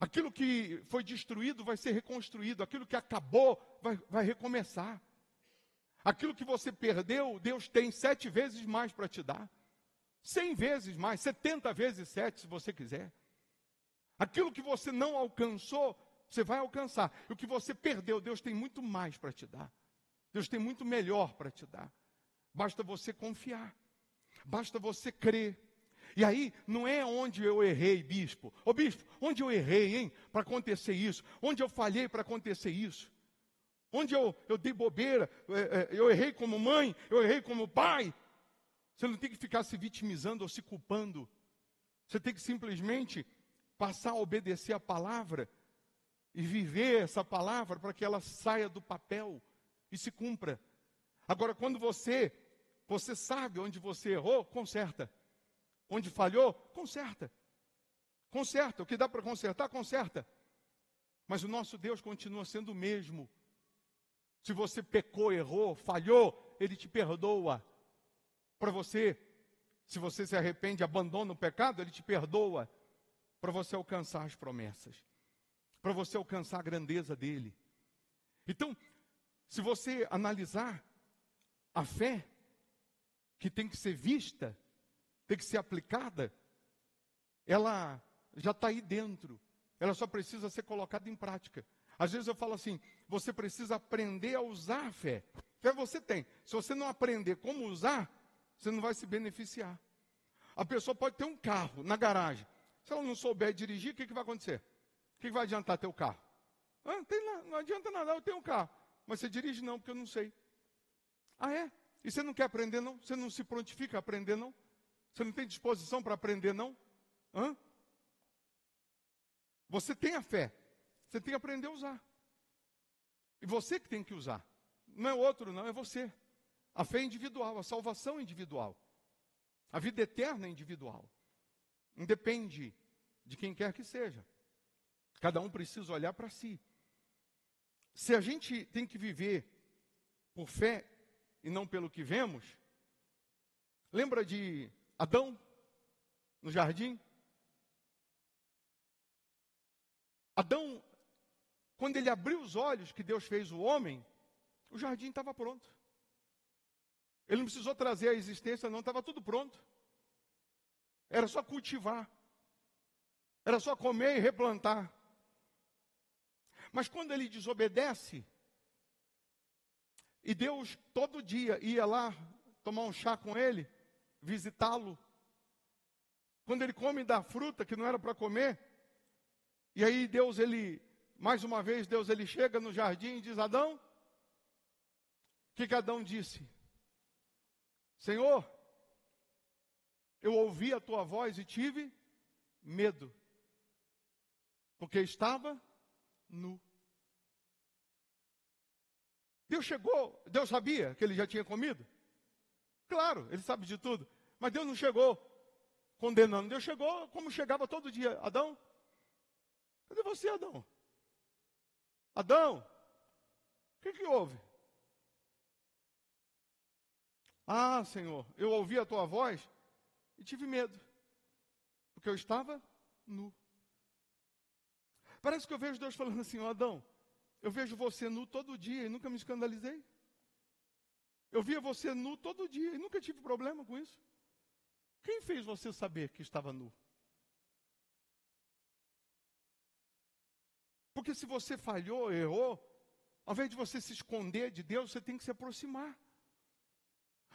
Aquilo que foi destruído vai ser reconstruído. Aquilo que acabou vai recomeçar. Aquilo que você perdeu, Deus tem 7 vezes mais para te dar. 100 vezes mais, 70 vezes 7, se você quiser. Aquilo que você não alcançou, você vai alcançar. E o que você perdeu, Deus tem muito mais para te dar. Deus tem muito melhor para te dar. Basta você confiar. Basta você crer. E aí, não é onde eu errei, bispo. Ô bispo, onde eu errei, hein? Para acontecer isso. Onde eu falhei para acontecer isso. Onde eu dei bobeira. Eu errei como mãe, eu errei como pai. Você não tem que ficar se vitimizando ou se culpando. Você tem que simplesmente passar a obedecer a palavra e viver essa palavra para que ela saia do papel e se cumpra. Agora, quando você sabe onde você errou, conserta. Onde falhou, conserta. Conserta. O que dá para consertar, conserta. Mas o nosso Deus continua sendo o mesmo. Se você pecou, errou, falhou, Ele te perdoa. Para você, se você se arrepende, abandona o pecado, Ele te perdoa. Para você alcançar as promessas. Para você alcançar a grandeza dEle. Então, se você analisar a fé, que tem que ser vista, tem que ser aplicada, ela já está aí dentro. Ela só precisa ser colocada em prática. Às vezes eu falo assim, você precisa aprender a usar a fé. Fé você tem. Se você não aprender como usar, você não vai se beneficiar. A pessoa pode ter um carro na garagem. Se ela não souber dirigir, o que vai acontecer? O que vai adiantar ter o carro? Não adianta nada, eu tenho um carro. Mas você dirige não, porque eu não sei. Ah, é? E você não quer aprender não? Você não se prontifica a aprender não? Você não tem disposição para aprender não? Você tem a fé. Você tem que aprender a usar. E você que tem que usar. Não é outro não, é você. A fé é individual, a salvação é individual. A vida eterna é individual. Independe de quem quer que seja. Cada um precisa olhar para si. Se a gente tem que viver por fé e não pelo que vemos, lembra de Adão no jardim? Adão, quando ele abriu os olhos que Deus fez o homem, o jardim estava pronto. Ele não precisou trazer a existência não, estava tudo pronto. Era só cultivar. Era só comer e replantar. Mas quando ele desobedece, e Deus todo dia ia lá tomar um chá com ele, visitá-lo, quando ele come da fruta que não era para comer, e aí mais uma vez Deus chega no jardim e diz, Adão, o que Adão disse? Senhor, eu ouvi a tua voz e tive medo, porque estava nu. Deus sabia que ele já tinha comido? Claro, ele sabe de tudo. Mas Deus não chegou condenando. Deus chegou como chegava todo dia. Adão, cadê você, Adão? Adão, o que houve? Ah, Senhor, eu ouvi a tua voz e tive medo, porque eu estava nu. Parece que eu vejo Deus falando assim, Adão, eu vejo você nu todo dia e nunca me escandalizei. Eu via você nu todo dia e nunca tive problema com isso. Quem fez você saber que estava nu? Porque se você falhou, errou, ao invés de você se esconder de Deus, você tem que se aproximar.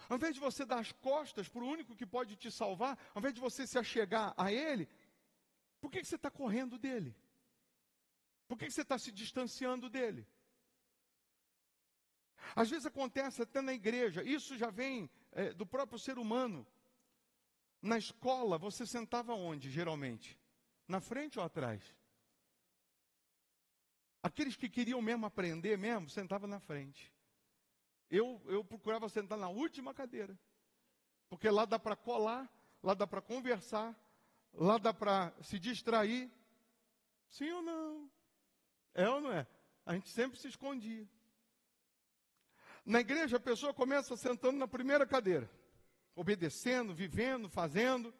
Ao invés de você dar as costas para o único que pode te salvar, ao invés de você se achegar a Ele, por que você está correndo dele? Por que você está se distanciando dele? Às vezes acontece até na igreja, isso já vem do próprio ser humano. Na escola, você sentava onde, geralmente? Na frente ou atrás? Aqueles que queriam mesmo aprender, sentavam na frente. Eu procurava sentar na última cadeira. Porque lá dá para colar, lá dá para conversar, lá dá para se distrair. Sim ou não? É ou não é? A gente sempre se escondia. Na igreja, a pessoa começa sentando na primeira cadeira. Obedecendo, vivendo, fazendo.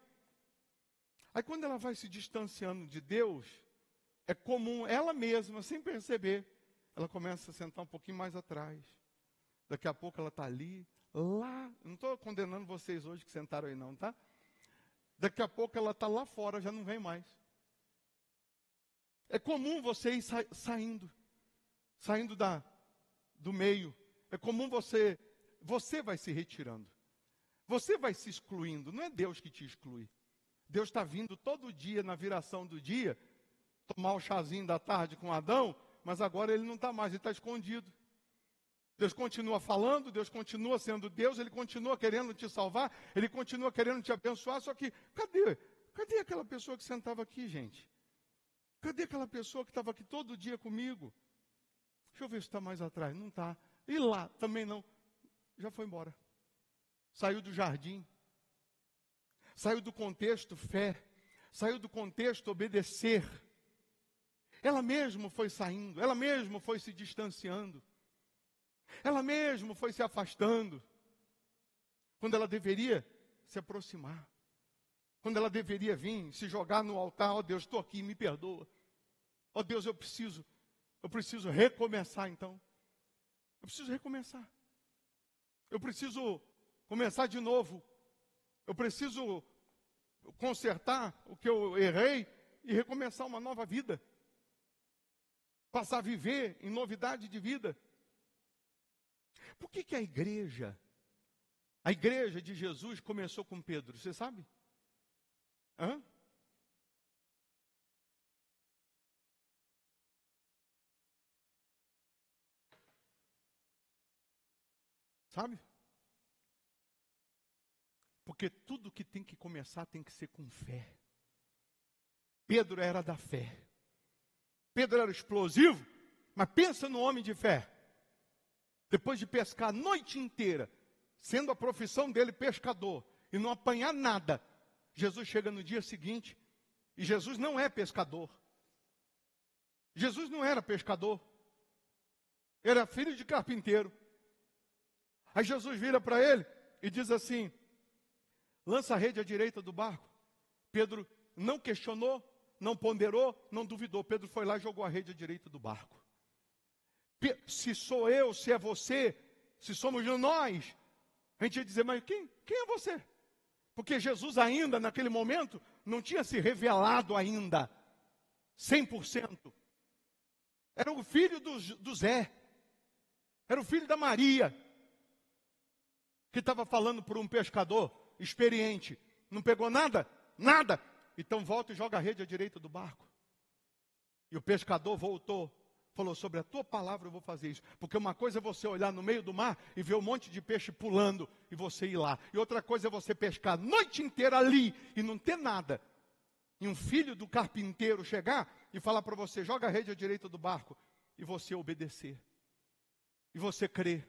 Aí quando ela vai se distanciando de Deus, é comum, ela mesma, sem perceber, ela começa a sentar um pouquinho mais atrás. Daqui a pouco ela está ali, lá. Não estou condenando vocês hoje que sentaram aí não, tá? Daqui a pouco ela está lá fora, já não vem mais. É comum você ir saindo do meio. É comum você vai se retirando. Você vai se excluindo, não é Deus que te exclui. Deus está vindo todo dia, na viração do dia, tomar o chazinho da tarde com Adão, mas agora ele não está mais, ele está escondido. Deus continua falando, Deus continua sendo Deus, Ele continua querendo te salvar, Ele continua querendo te abençoar, só que, cadê aquela pessoa que sentava aqui, gente? Cadê aquela pessoa que estava aqui todo dia comigo? Deixa eu ver se está mais atrás, não está. E lá, também não. Já foi embora. Saiu do jardim. Saiu do contexto fé. Saiu do contexto obedecer. Ela mesma foi saindo, ela mesma foi se distanciando. Ela mesma foi se afastando. Quando ela deveria se aproximar. Quando ela deveria vir, se jogar no altar. Ó Deus, estou aqui, me perdoa. Ó Deus, eu preciso recomeçar então. Eu preciso recomeçar. Eu preciso começar de novo. Eu preciso consertar o que eu errei e recomeçar uma nova vida. Passar a viver em novidade de vida. Por que a igreja A igreja de Jesus começou com Pedro, você sabe? Hã? Sabe? Porque tudo que tem que começar tem que ser com fé. Pedro era da fé. Pedro era explosivo, mas pensa no homem de fé. Depois de pescar a noite inteira, sendo a profissão dele pescador, e não apanhar nada, Jesus chega no dia seguinte, e Jesus não é pescador. Jesus não era pescador. Era filho de carpinteiro. Aí Jesus vira para ele e diz assim: lança a rede à direita do barco. Pedro não questionou, não ponderou, não duvidou. Pedro foi lá e jogou a rede à direita do barco. Se sou eu, se é você, se somos nós, a gente ia dizer, mas quem é você? Porque Jesus ainda, naquele momento, não tinha se revelado ainda, 100%. Era o filho do Zé, era o filho da Maria, que estava falando por um pescador experiente. Não pegou nada? Nada. Então volta e joga a rede à direita do barco. E o pescador voltou, falou, sobre a tua palavra eu vou fazer isso. Porque uma coisa é você olhar no meio do mar e ver um monte de peixe pulando e você ir lá. E outra coisa é você pescar a noite inteira ali e não ter nada. E um filho do carpinteiro chegar e falar para você, joga a rede à direita do barco. E você obedecer. E você crer.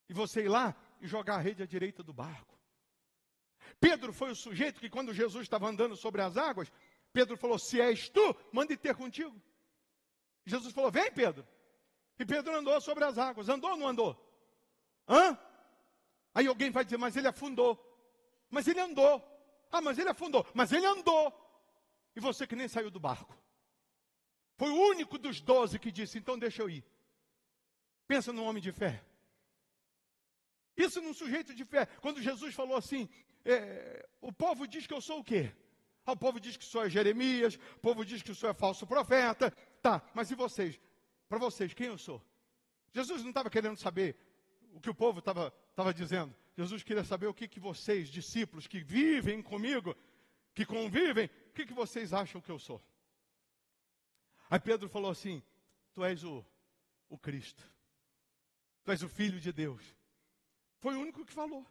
E você ir lá e jogar a rede à direita do barco. Pedro foi o sujeito que quando Jesus estava andando sobre as águas, Pedro falou, se és tu, manda ter contigo. Jesus falou, vem Pedro. E Pedro andou sobre as águas. Andou ou não andou? Hã? Aí alguém vai dizer, mas ele afundou. Mas ele andou. Ah, mas ele afundou. Mas ele andou. E você que nem saiu do barco. Foi o único dos 12 que disse, então deixa eu ir. Pensa num homem de fé. Pensa num sujeito de fé. Quando Jesus falou assim, o povo diz que eu sou o quê? O povo diz que sou Jeremias, o povo diz que sou falso profeta. Tá, mas e vocês? Para vocês, quem eu sou? Jesus não estava querendo saber o que o povo estava dizendo. Jesus queria saber o que vocês, discípulos que vivem comigo, que convivem, o que vocês acham que eu sou? Aí Pedro falou assim, tu és o Cristo. Tu és o Filho de Deus. Foi o único que falou.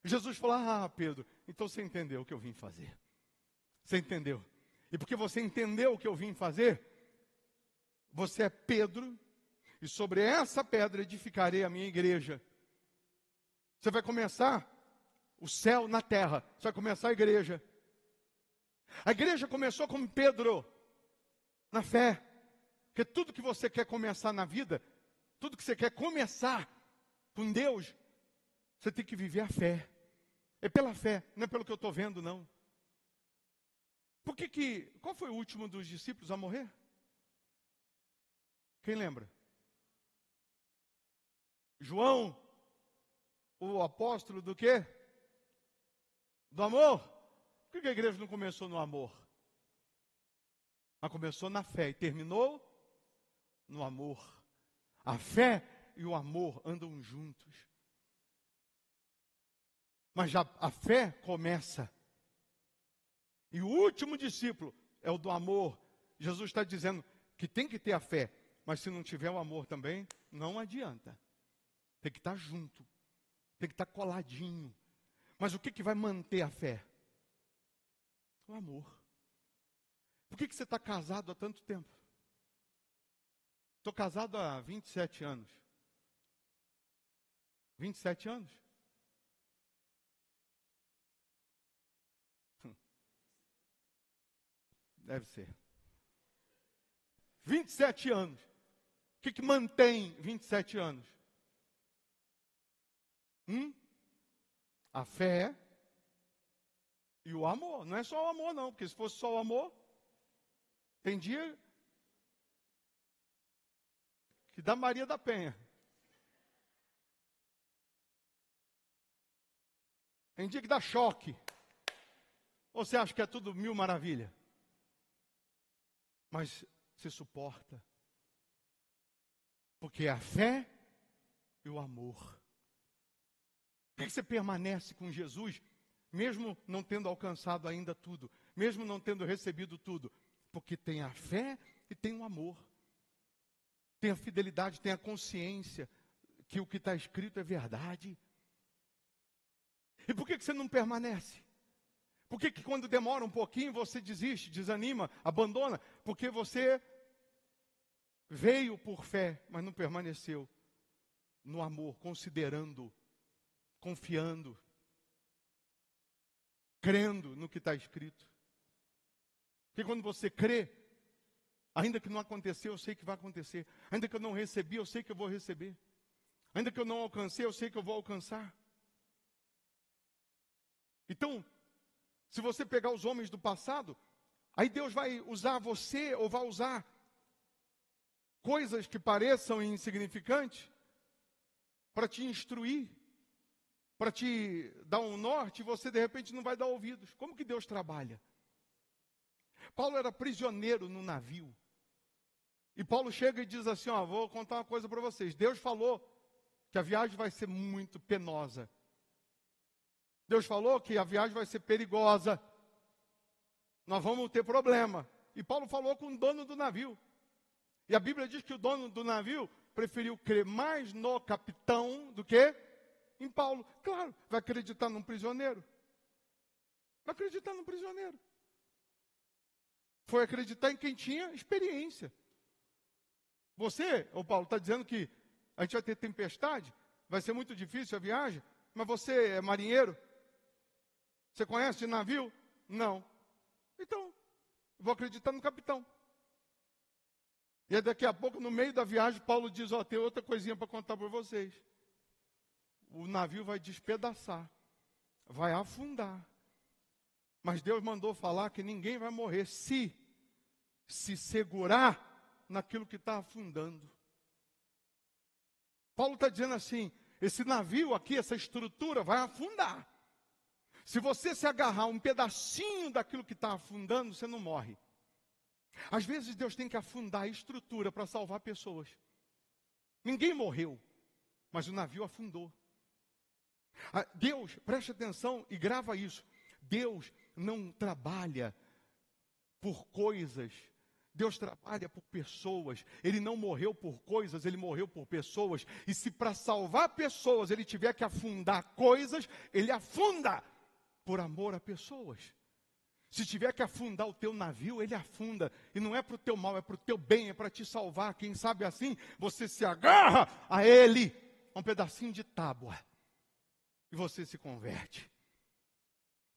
Jesus falou, ah, Pedro, então você entendeu o que eu vim fazer. Você entendeu? E porque você entendeu o que eu vim fazer, você é Pedro, e sobre essa pedra edificarei a minha igreja. Você vai começar o céu na terra, você vai começar a igreja. A igreja começou com Pedro, na fé. Porque tudo que você quer começar na vida, tudo que você quer começar com Deus, você tem que viver a fé. É pela fé, não é pelo que eu estou vendo, não. Qual foi o último dos discípulos a morrer? Quem lembra? João, o apóstolo do quê? Do amor. Por que a igreja não começou no amor? Ela começou na fé e terminou no amor. A fé e o amor andam juntos. Mas já a fé começa. E o último discípulo é o do amor. Jesus está dizendo que tem que ter a fé. Mas se não tiver o amor também, não adianta. Tem que estar junto. Tem que estar coladinho. Mas o que vai manter a fé? O amor. Por que você está casado há tanto tempo? Estou casado há 27 anos. 27 anos? Deve ser. 27 anos. O que mantém 27 anos? A fé e o amor. Não é só o amor, não. Porque se fosse só o amor, tem dia que dá Maria da Penha. Tem dia que dá choque. Ou você acha que é tudo mil maravilha? Mas se suporta. Porque é a fé e o amor. Por que você permanece com Jesus, mesmo não tendo alcançado ainda tudo, mesmo não tendo recebido tudo? Porque tem a fé e tem o amor. Tem a fidelidade, tem a consciência que o que está escrito é verdade. E por que você não permanece? Por que quando demora um pouquinho você desiste, desanima, abandona? Porque você veio por fé, mas não permaneceu no amor, considerando, confiando, crendo no que está escrito. Porque quando você crê, ainda que não aconteceu, eu sei que vai acontecer. Ainda que eu não recebi, eu sei que eu vou receber. Ainda que eu não alcancei, eu sei que eu vou alcançar. Então, se você pegar os homens do passado, aí Deus vai usar você ou vai usar coisas que pareçam insignificantes para te instruir, para te dar um norte, e você de repente não vai dar ouvidos. Como que Deus trabalha? Paulo era prisioneiro no navio. E Paulo chega e diz assim, vou contar uma coisa para vocês. Deus falou que a viagem vai ser muito penosa. Deus falou que a viagem vai ser perigosa. Nós vamos ter problema. E Paulo falou com o dono do navio. E a Bíblia diz que o dono do navio preferiu crer mais no capitão do que em Paulo. Claro, vai acreditar num prisioneiro. Vai acreditar num prisioneiro. Foi acreditar em quem tinha experiência. Você, ô Paulo, está dizendo que a gente vai ter tempestade, vai ser muito difícil a viagem, mas você é marinheiro? Você conhece de navio? Não. Então, vou acreditar no capitão. E aí daqui a pouco, no meio da viagem, Paulo diz, tem outra coisinha para contar para vocês. O navio vai despedaçar, vai afundar. Mas Deus mandou falar que ninguém vai morrer se segurar naquilo que está afundando. Paulo está dizendo assim, esse navio aqui, essa estrutura vai afundar. Se você se agarrar a um pedacinho daquilo que está afundando, você não morre. Às vezes Deus tem que afundar a estrutura para salvar pessoas. Ninguém morreu, mas o navio afundou. Deus, preste atenção e grava isso. Deus não trabalha por coisas. Deus trabalha por pessoas. Ele não morreu por coisas, ele morreu por pessoas. E se para salvar pessoas ele tiver que afundar coisas, ele afunda por amor a pessoas. Se tiver que afundar o teu navio, ele afunda. E não é para o teu mal, é para o teu bem, é para te salvar. Quem sabe assim, você se agarra a ele, a um pedacinho de tábua. E você se converte.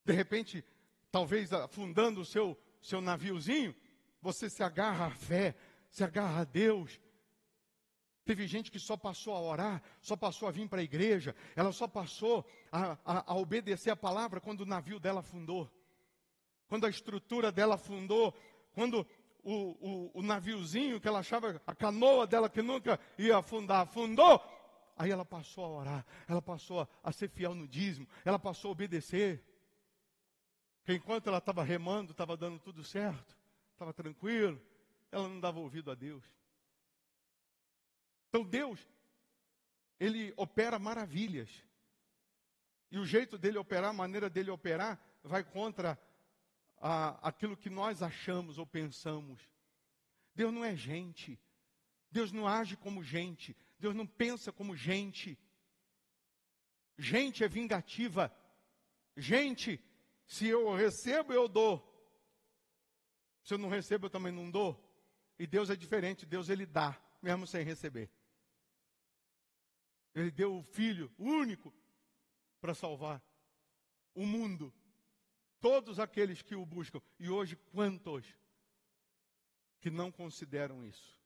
De repente, talvez afundando o seu naviozinho, você se agarra à fé, se agarra a Deus. Teve gente que só passou a orar, só passou a vir para a igreja, ela só passou a obedecer a palavra quando o navio dela afundou. Quando a estrutura dela afundou, quando o naviozinho que ela achava, a canoa dela que nunca ia afundar, afundou, aí ela passou a orar, ela passou a ser fiel no dízimo, ela passou a obedecer. Porque enquanto ela estava remando, estava dando tudo certo, estava tranquilo, ela não dava ouvido a Deus. Então Deus, Ele opera maravilhas. E o jeito dele operar, a maneira dele operar, vai contra aquilo que nós achamos ou pensamos. Deus não é gente. Deus não age como gente. Deus não pensa como gente. Gente é vingativa. Gente, se eu recebo, eu dou. Se eu não recebo, eu também não dou. E Deus é diferente. Deus, Ele dá, mesmo sem receber. Ele deu o Filho único para salvar o mundo. Todos aqueles que o buscam. E hoje, quantos que não consideram isso?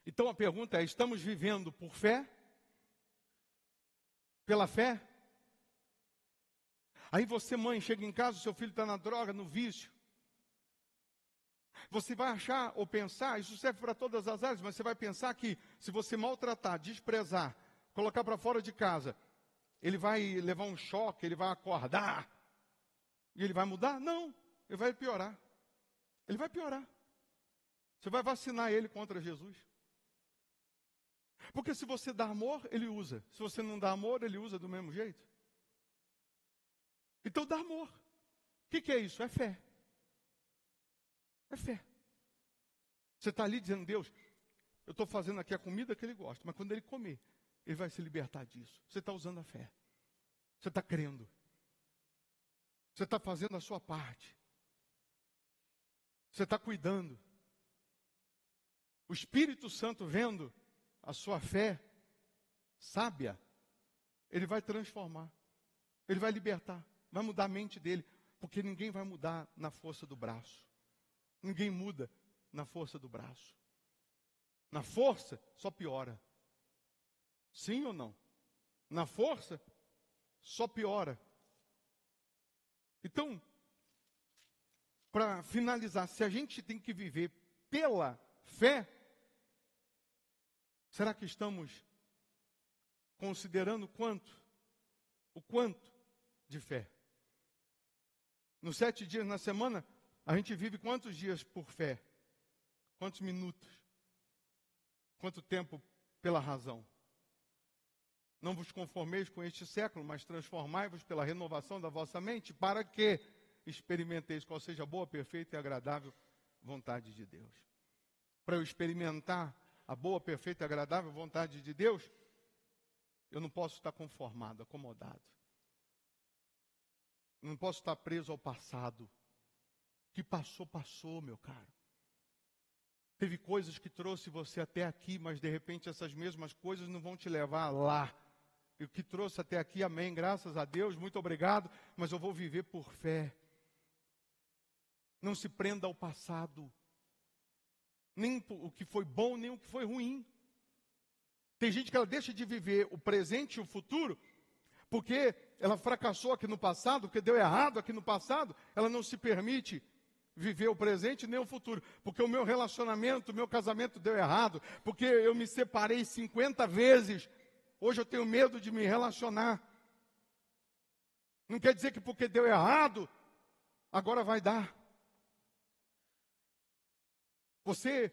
Então a pergunta é, estamos vivendo por fé? Pela fé? Aí você, mãe, chega em casa, o seu filho está na droga, no vício. Você vai achar ou pensar, isso serve para todas as áreas, mas você vai pensar que se você maltratar, desprezar, colocar para fora de casa, ele vai levar um choque, ele vai acordar, e ele vai mudar? Não, ele vai piorar. Ele vai piorar. Você vai vacinar ele contra Jesus. Porque se você dá amor, ele usa. Se você não dá amor, ele usa do mesmo jeito. Então dá amor. O que é isso? É fé. É fé. Você está ali dizendo, Deus, eu estou fazendo aqui a comida que ele gosta, mas quando ele comer, ele vai se libertar disso. Você está usando a fé. Você está crendo. Você está fazendo a sua parte. Você está cuidando. O Espírito Santo vendo a sua fé sábia, ele vai transformar. Ele vai libertar. Vai mudar a mente dele. Porque ninguém vai mudar na força do braço. Ninguém muda na força do braço. Na força, só piora. Sim ou não? Na força, só piora. Então, para finalizar, se a gente tem que viver pela fé, será que estamos considerando o quanto de fé? Nos 7 dias na semana, a gente vive quantos dias por fé? Quantos minutos? Quanto tempo pela razão? Não vos conformeis com este século, mas transformai-vos pela renovação da vossa mente, para que experimenteis qual seja a boa, perfeita e agradável vontade de Deus. Para eu experimentar a boa, perfeita e agradável vontade de Deus, eu não posso estar conformado, acomodado. Eu não posso estar preso ao passado. O que passou, passou, meu caro. Teve coisas que trouxe você até aqui, mas de repente essas mesmas coisas não vão te levar lá. E o que trouxe até aqui, amém, graças a Deus, muito obrigado, mas eu vou viver por fé. Não se prenda ao passado. Nem o que foi bom, nem o que foi ruim. Tem gente que ela deixa de viver o presente e o futuro, porque ela fracassou aqui no passado, porque deu errado aqui no passado, ela não se permite viver o presente nem o futuro, porque o meu relacionamento, o meu casamento deu errado, porque eu me separei 50 vezes, hoje eu tenho medo de me relacionar. Não quer dizer que porque deu errado, agora vai dar. Você,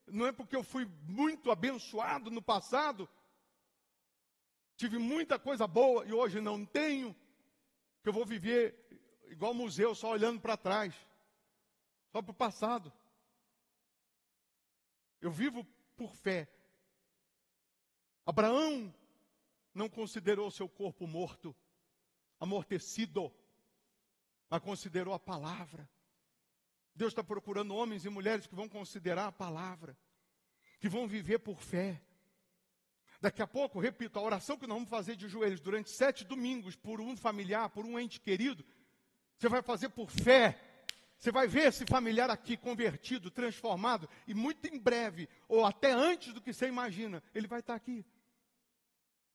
não é porque eu fui muito abençoado no passado, tive muita coisa boa e hoje não tenho, que eu vou viver igual museu, só olhando para trás. Só para o passado. Eu vivo por fé. Abraão não considerou seu corpo morto, amortecido, mas considerou a palavra. Deus está procurando homens e mulheres que vão considerar a palavra, que vão viver por fé. Daqui a pouco, repito, a oração que nós vamos fazer de joelhos durante 7 domingos, por um familiar, por um ente querido, você vai fazer por fé. Você vai ver esse familiar aqui convertido, transformado, e muito em breve, ou até antes do que você imagina, ele vai estar aqui.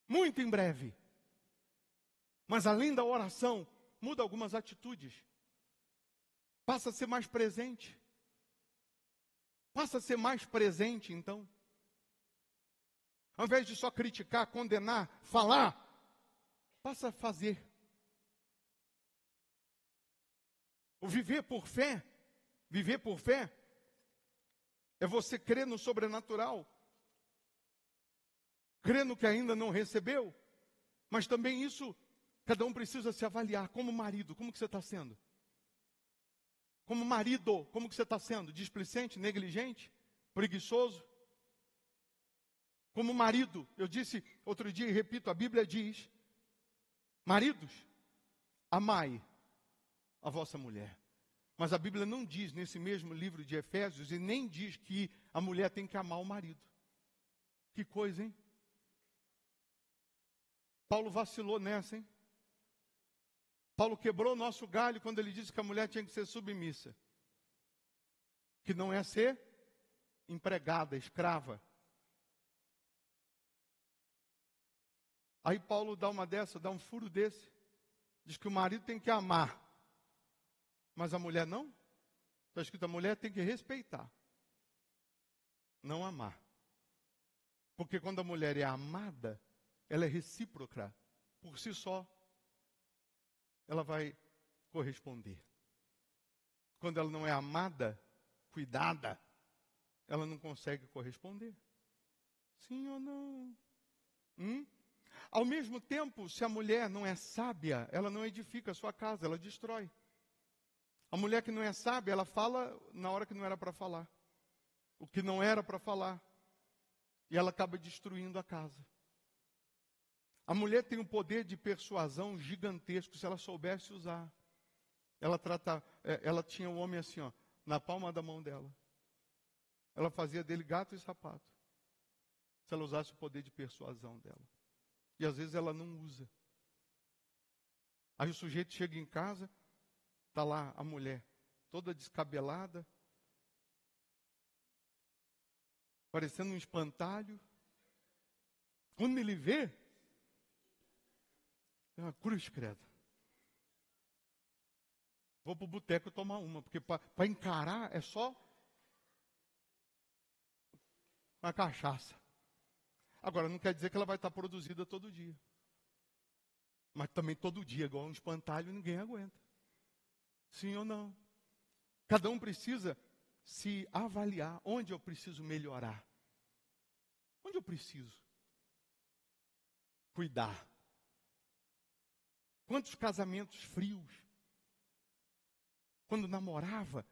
Muito em breve. Mas além da oração, muda algumas atitudes. Passa a ser mais presente. Passa a ser mais presente, então. Ao invés de só criticar, condenar, falar, passa a fazer. O viver por fé é você crer no sobrenatural, crer no que ainda não recebeu, mas também isso, cada um precisa se avaliar. Como marido, como que você está sendo? Como marido, como que você está sendo? Displicente, negligente, preguiçoso? Como marido, eu disse outro dia e repito, a Bíblia diz, maridos, amai a vossa mulher. Mas a Bíblia não diz nesse mesmo livro de Efésios, e nem diz que a mulher tem que amar o marido. Que coisa, hein? Paulo vacilou nessa, hein? Paulo quebrou o nosso galho quando ele disse que a mulher tinha que ser submissa. Que não é ser empregada, escrava. Aí Paulo dá uma dessa, dá um furo desse. Diz que o marido tem que amar. Mas a mulher não? Está escrito, a mulher tem que respeitar. Não amar. Porque quando a mulher é amada, ela é recíproca. Por si só, ela vai corresponder. Quando ela não é amada, cuidada, ela não consegue corresponder. Sim ou não? Ao mesmo tempo, se a mulher não é sábia, ela não edifica a sua casa, ela destrói. A mulher que não é sábia, ela fala na hora que não era para falar. O que não era para falar. E ela acaba destruindo a casa. A mulher tem um poder de persuasão gigantesco, se ela soubesse usar. Ela tinha o homem assim, ó, na palma da mão dela. Ela fazia dele gato e sapato. Se ela usasse o poder de persuasão dela. E às vezes ela não usa. Aí o sujeito chega em casa, está lá a mulher, toda descabelada, parecendo um espantalho. Quando ele vê, é uma cruz credo. Vou para o boteco tomar uma, porque para encarar é só uma cachaça. Agora, não quer dizer que ela vai estar produzida todo dia. Mas também todo dia, igual um espantalho, ninguém aguenta. Sim ou não? Cada um precisa se avaliar. Onde eu preciso melhorar? Onde eu preciso cuidar? Quantos casamentos frios? Quando namorava,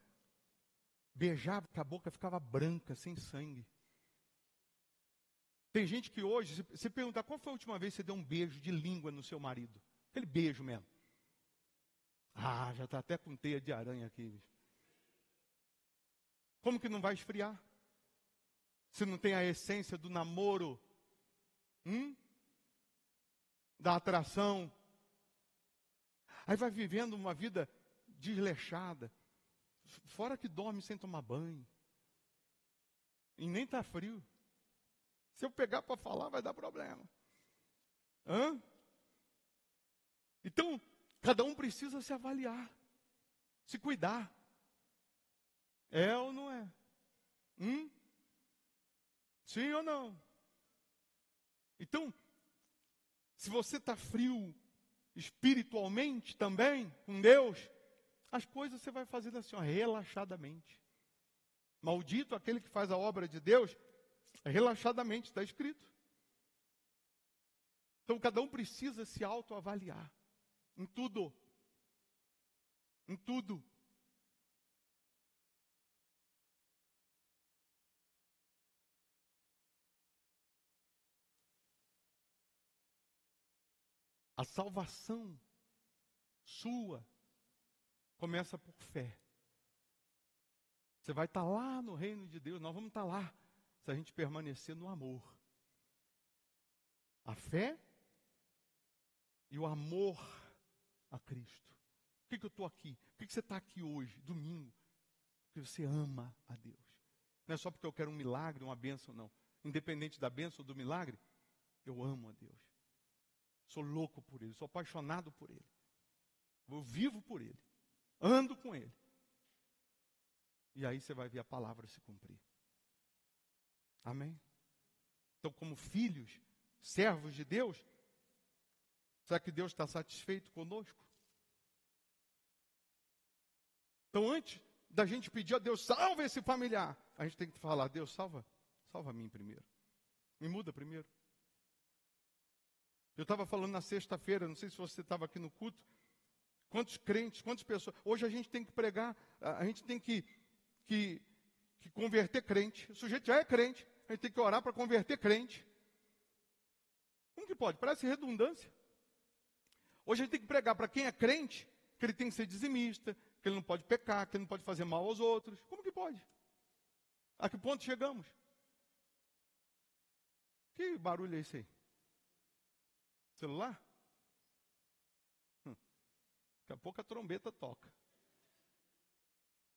beijava, que a boca ficava branca, sem sangue. Tem gente que hoje, se você perguntar qual foi a última vez que você deu um beijo de língua no seu marido? Aquele beijo mesmo. Ah, já está até com teia de aranha aqui. Bicho. Como que não vai esfriar? Se não tem a essência do namoro, da atração. Aí vai vivendo uma vida desleixada. Fora que dorme sem tomar banho. E nem está frio. Se eu pegar para falar, vai dar problema. Então, cada um precisa se avaliar, se cuidar. É ou não é? Sim ou não? Então, se você está frio espiritualmente também, com Deus, as coisas você vai fazendo assim, ó, relaxadamente. Maldito aquele que faz a obra de Deus relaxadamente, está escrito. Então, cada um precisa se autoavaliar. Em tudo. Em tudo. A salvação sua começa por fé. Você vai estar lá no reino de Deus, nós vamos estar lá, se a gente permanecer no amor. A fé e o amor a Cristo. Por que eu estou aqui? Por que você está aqui hoje, domingo? Porque você ama a Deus. Não é só porque eu quero um milagre, uma bênção, não. Independente da bênção ou do milagre, eu amo a Deus. Sou louco por Ele, sou apaixonado por Ele. Eu vivo por Ele. Ando com Ele. E aí você vai ver a palavra se cumprir. Amém? Então, como filhos, servos de Deus, será que Deus está satisfeito conosco? Então, antes da gente pedir a Deus, salva esse familiar, a gente tem que falar, Deus, salva a mim primeiro. Me muda primeiro. Eu estava falando na sexta-feira, não sei se você estava aqui no culto, quantos crentes, quantas pessoas. Hoje a gente tem que pregar, a gente tem que converter crente. O sujeito já é crente, a gente tem que orar para converter crente. Como que pode? Parece redundância. Hoje a gente tem que pregar para quem é crente, que ele tem que ser dizimista, que ele não pode pecar, que ele não pode fazer mal aos outros. Como que pode? A que ponto chegamos? Que barulho é esse aí? Celular? Daqui a pouco a trombeta toca.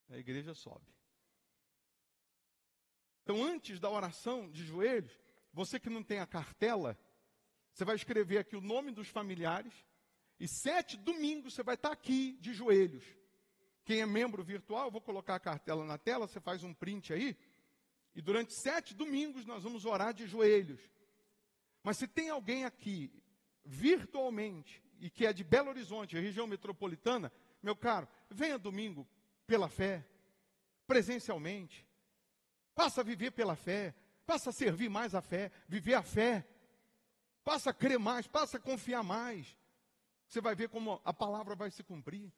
A igreja sobe. Então, antes da oração de joelhos, você que não tem a cartela, você vai escrever aqui o nome dos familiares, e 7 domingos você vai estar aqui de joelhos. Quem é membro virtual, eu vou colocar a cartela na tela, você faz um print aí, e durante 7 domingos nós vamos orar de joelhos. Mas se tem alguém aqui, virtualmente, e que é de Belo Horizonte, região metropolitana, meu caro, venha domingo pela fé, presencialmente. Passa a viver pela fé. Passa a servir mais a fé, viver a fé. Passa a crer mais, passa a confiar mais. Você vai ver como a palavra vai se cumprir.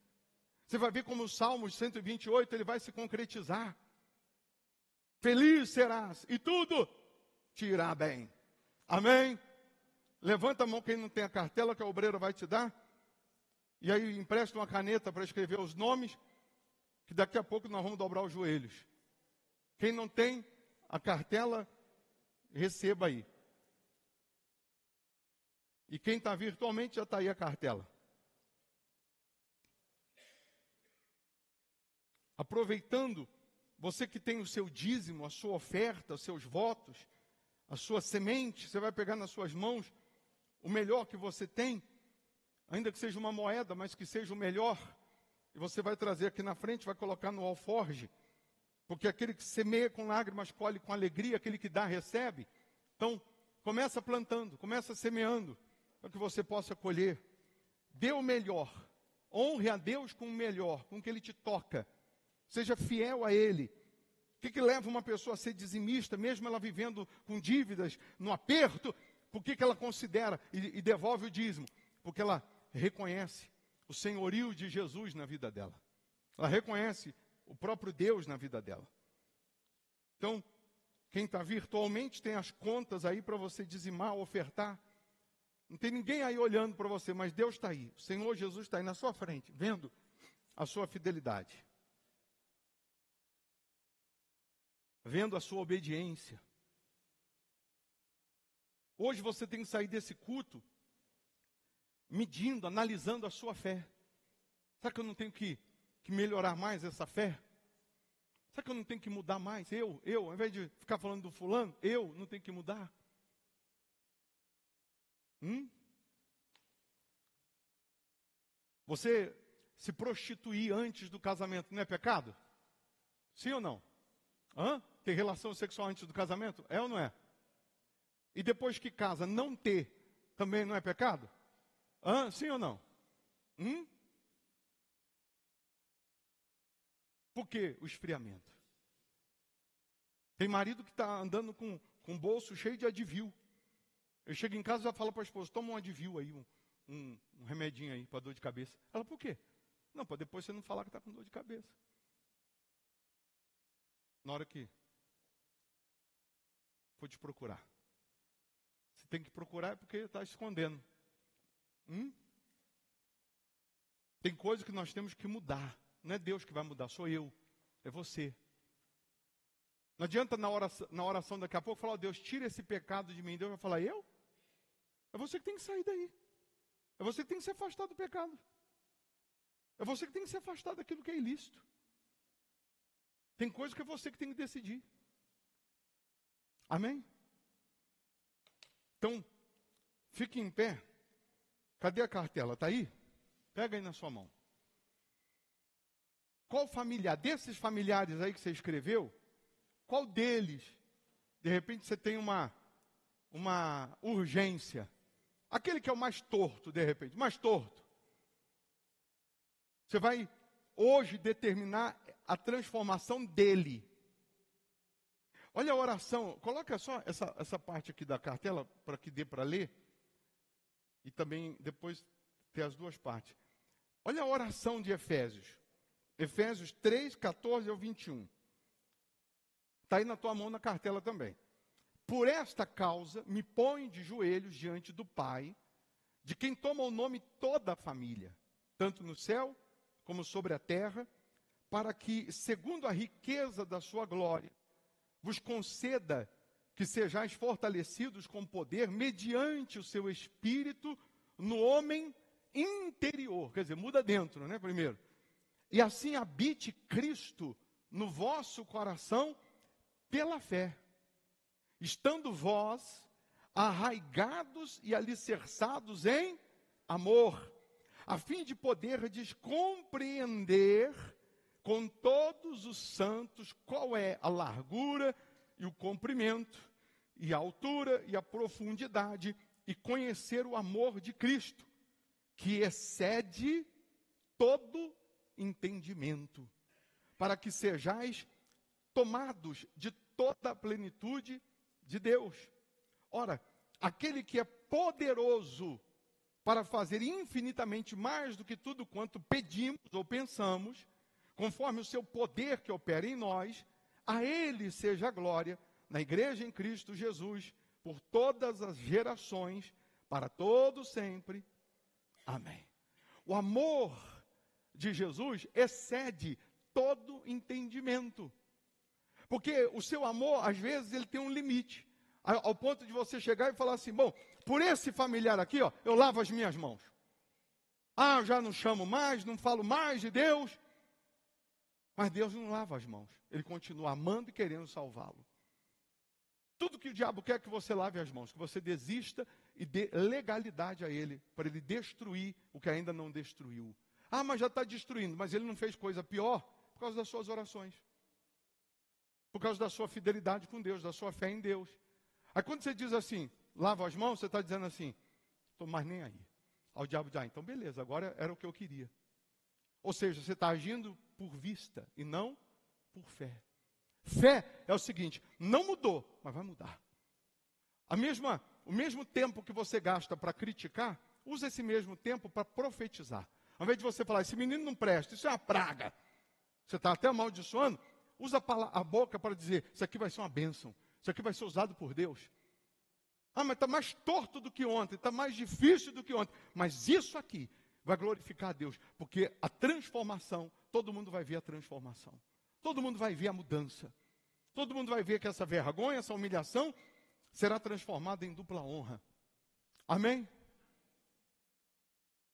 Você vai ver como o Salmo 128, ele vai se concretizar. Feliz serás, e tudo te irá bem. Amém? Levanta a mão quem não tem a cartela que a obreira vai te dar. E aí empresta uma caneta para escrever os nomes, que daqui a pouco nós vamos dobrar os joelhos. Quem não tem a cartela, receba aí. E quem está virtualmente, já está aí a cartela. Aproveitando, você que tem o seu dízimo, a sua oferta, os seus votos, a sua semente, você vai pegar nas suas mãos o melhor que você tem, ainda que seja uma moeda, mas que seja o melhor, e você vai trazer aqui na frente, vai colocar no alforje, porque aquele que semeia com lágrimas, colhe com alegria, aquele que dá, recebe. Então, começa plantando, começa semeando, para que você possa colher. Dê o melhor, honre a Deus com o melhor, com o que Ele te toca, seja fiel a Ele. O que leva uma pessoa a ser dizimista, mesmo ela vivendo com dívidas, no aperto? Por que ela considera e devolve o dízimo? Porque ela reconhece o senhorio de Jesus na vida dela. Ela reconhece o próprio Deus na vida dela. Então, quem está virtualmente tem as contas aí para você dizimar, ofertar. Não tem ninguém aí olhando para você, mas Deus está aí. O Senhor Jesus está aí na sua frente, vendo a sua fidelidade. Vendo a sua obediência. Hoje você tem que sair desse culto medindo, analisando a sua fé. Será que eu não tenho que melhorar mais essa fé? Será que eu não tenho que mudar mais? Eu, ao invés de ficar falando do fulano, eu não tenho que mudar? Você se prostituir antes do casamento não é pecado? Sim ou não? Ter relação sexual antes do casamento? É ou não é? E depois que casa, não ter, também não é pecado? Sim ou não? Por que o esfriamento? Tem marido que está andando com um bolso cheio de Advil. Eu chego em casa e já falo para a esposa, toma um Advil aí, um remedinho aí para dor de cabeça. Ela, por quê? Não, para depois você não falar que está com dor de cabeça. Na hora que for te procurar. Você tem que procurar porque está escondendo. Tem coisa que nós temos que mudar. Não é Deus que vai mudar, sou eu. É você. Não adianta na oração daqui a pouco falar, Deus, tira esse pecado de mim. Deus vai falar, eu? É você que tem que sair daí. É você que tem que se afastar do pecado. É você que tem que se afastar daquilo que é ilícito. Tem coisa que é você que tem que decidir. Amém? Então, fique em pé. Cadê a cartela? Está aí? Pega aí na sua mão. Qual familiar, desses familiares aí que você escreveu, qual deles, de repente você tem uma urgência? Aquele que é o mais torto, de repente, mais torto. Você vai hoje determinar a transformação dele. Olha a oração, coloca só essa parte aqui da cartela, para que dê para ler. E também depois ter as duas partes. Olha a oração de Efésios. Efésios 3, 14 ao 21. Está aí na tua mão na cartela também. Por esta causa, me ponho de joelhos diante do Pai, de quem toma o nome toda a família, tanto no céu como sobre a terra, para que, segundo a riqueza da sua glória, vos conceda que sejais fortalecidos com poder, mediante o seu Espírito, no homem interior. Quer dizer, muda dentro, né, primeiro. E assim habite Cristo no vosso coração pela fé, estando vós arraigados e alicerçados em amor, a fim de poderdes compreender com todos os santos qual é a largura e o comprimento, e a altura e a profundidade, e conhecer o amor de Cristo, que excede todo entendimento, para que sejais tomados de toda a plenitude de Deus. Ora, aquele que é poderoso para fazer infinitamente mais do que tudo quanto pedimos ou pensamos, conforme o seu poder que opera em nós, a Ele seja a glória, na igreja em Cristo Jesus, por todas as gerações, para todo sempre. Amém. O amor de Jesus excede todo entendimento. Porque o seu amor, às vezes, ele tem um limite. Ao ponto de você chegar e falar assim, bom, por esse familiar aqui, ó, eu lavo as minhas mãos. Eu já não chamo mais, não falo mais de Deus. Mas Deus não lava as mãos. Ele continua amando e querendo salvá-lo. Tudo que o diabo quer é que você lave as mãos, que você desista e dê legalidade a ele, para ele destruir o que ainda não destruiu. Mas já está destruindo, mas ele não fez coisa pior por causa das suas orações. Por causa da sua fidelidade com Deus, da sua fé em Deus. Aí quando você diz assim, lava as mãos, você está dizendo assim, estou mais nem aí. Ao diabo diz, então beleza, agora era o que eu queria. Ou seja, você está agindo por vista e não por fé. Fé é o seguinte, não mudou, mas vai mudar. O mesmo tempo que você gasta para criticar, usa esse mesmo tempo para profetizar. Ao invés de você falar, esse menino não presta, isso é uma praga. Você está até amaldiçoando, usa a boca para dizer, isso aqui vai ser uma bênção. Isso aqui vai ser usado por Deus. Mas está mais torto do que ontem, está mais difícil do que ontem. Mas isso aqui vai glorificar a Deus, porque a transformação, todo mundo vai ver a transformação. Todo mundo vai ver a mudança. Todo mundo vai ver que essa vergonha, essa humilhação, será transformada em dupla honra. Amém?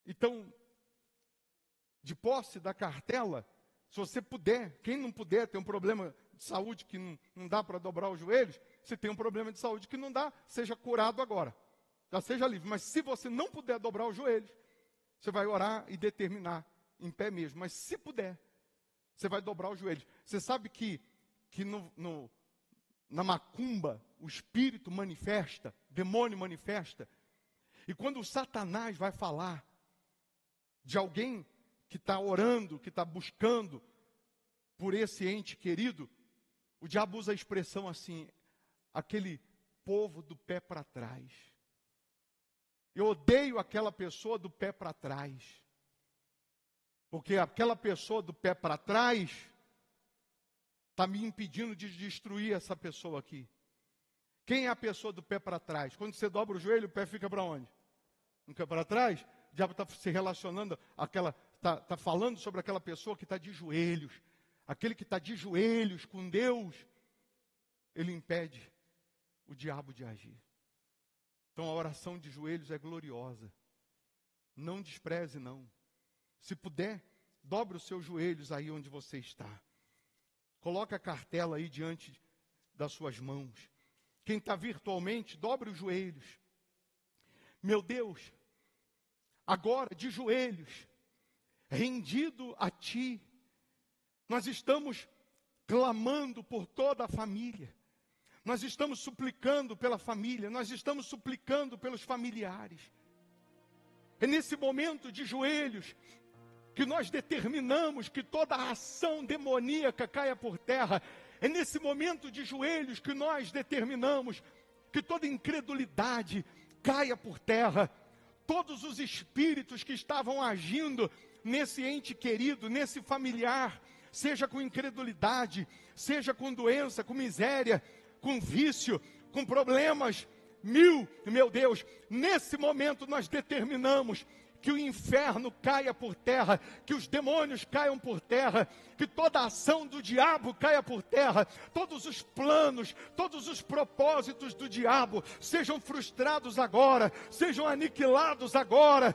Então, de posse da cartela, se você puder, quem não puder, tem um problema de saúde que não dá para dobrar os joelhos, se tem um problema de saúde que não dá, seja curado agora. Já seja livre. Mas se você não puder dobrar os joelhos, você vai orar e determinar em pé mesmo. Mas se puder, você vai dobrar os joelhos. Você sabe que na macumba o espírito manifesta, o demônio manifesta. E quando o Satanás vai falar de alguém que está orando, que está buscando por esse ente querido, o diabo usa a expressão assim, aquele povo do pé para trás. Eu odeio aquela pessoa do pé para trás. Porque aquela pessoa do pé para trás está me impedindo de destruir essa pessoa aqui. Quem é a pessoa do pé para trás? Quando você dobra o joelho, o pé fica para onde? Não fica para trás? O diabo está se relacionando, está falando sobre aquela pessoa que está de joelhos. Aquele que está de joelhos com Deus, ele impede o diabo de agir. Então a oração de joelhos é gloriosa. Não despreze, não. Se puder, dobre os seus joelhos aí onde você está. Coloque a cartela aí diante das suas mãos. Quem está virtualmente, dobre os joelhos. Meu Deus, agora de joelhos, rendido a Ti, nós estamos clamando por toda a família. Nós estamos suplicando pela família. Nós estamos suplicando pelos familiares. É nesse momento de joelhos que nós determinamos que toda a ação demoníaca caia por terra. É nesse momento de joelhos que nós determinamos que toda incredulidade caia por terra. Todos os espíritos que estavam agindo nesse ente querido, nesse familiar, seja com incredulidade, seja com doença, com miséria, com vício, com problemas, meu Deus, nesse momento nós determinamos que o inferno caia por terra, que os demônios caiam por terra, que toda a ação do diabo caia por terra, todos os planos, todos os propósitos do diabo sejam frustrados agora, sejam aniquilados agora.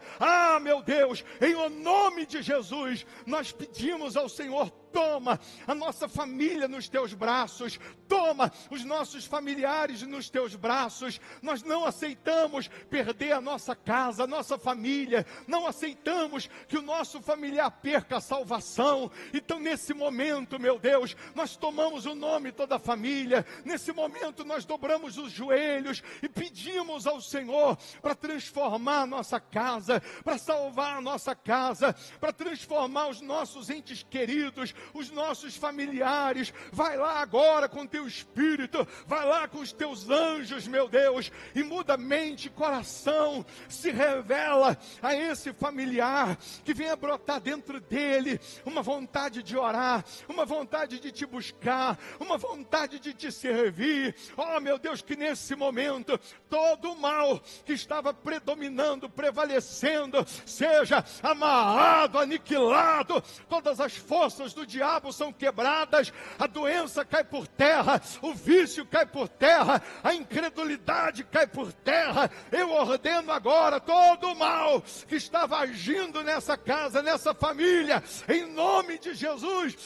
Meu Deus, em o nome de Jesus, nós pedimos ao Senhor, toma a nossa família nos teus braços, toma os nossos familiares nos teus braços. Nós não aceitamos perder a nossa casa, a nossa família, não aceitamos que o nosso familiar perca a salvação. Então nesse momento, meu Deus, nós tomamos o nome de toda a família, nesse momento nós dobramos os joelhos e pedimos ao Senhor para transformar a nossa casa, para salvar a nossa casa, para transformar os nossos entes queridos, os nossos familiares. Vai lá agora com teu Espírito, vai lá com os teus anjos, meu Deus, e muda mente e coração. Se revela a esse familiar, que venha brotar dentro dele uma vontade de orar, uma vontade de te buscar, uma vontade de te servir. Oh, meu Deus, que nesse momento todo o mal que estava predominando, prevalecendo, seja amarrado, aniquilado. Todas as forças do diabo são quebradas, a doença cai por terra, o vício cai por terra, a incredulidade cai por terra. Eu ordeno agora todo o mal que estava agindo nessa casa, nessa família, em nome de Jesus,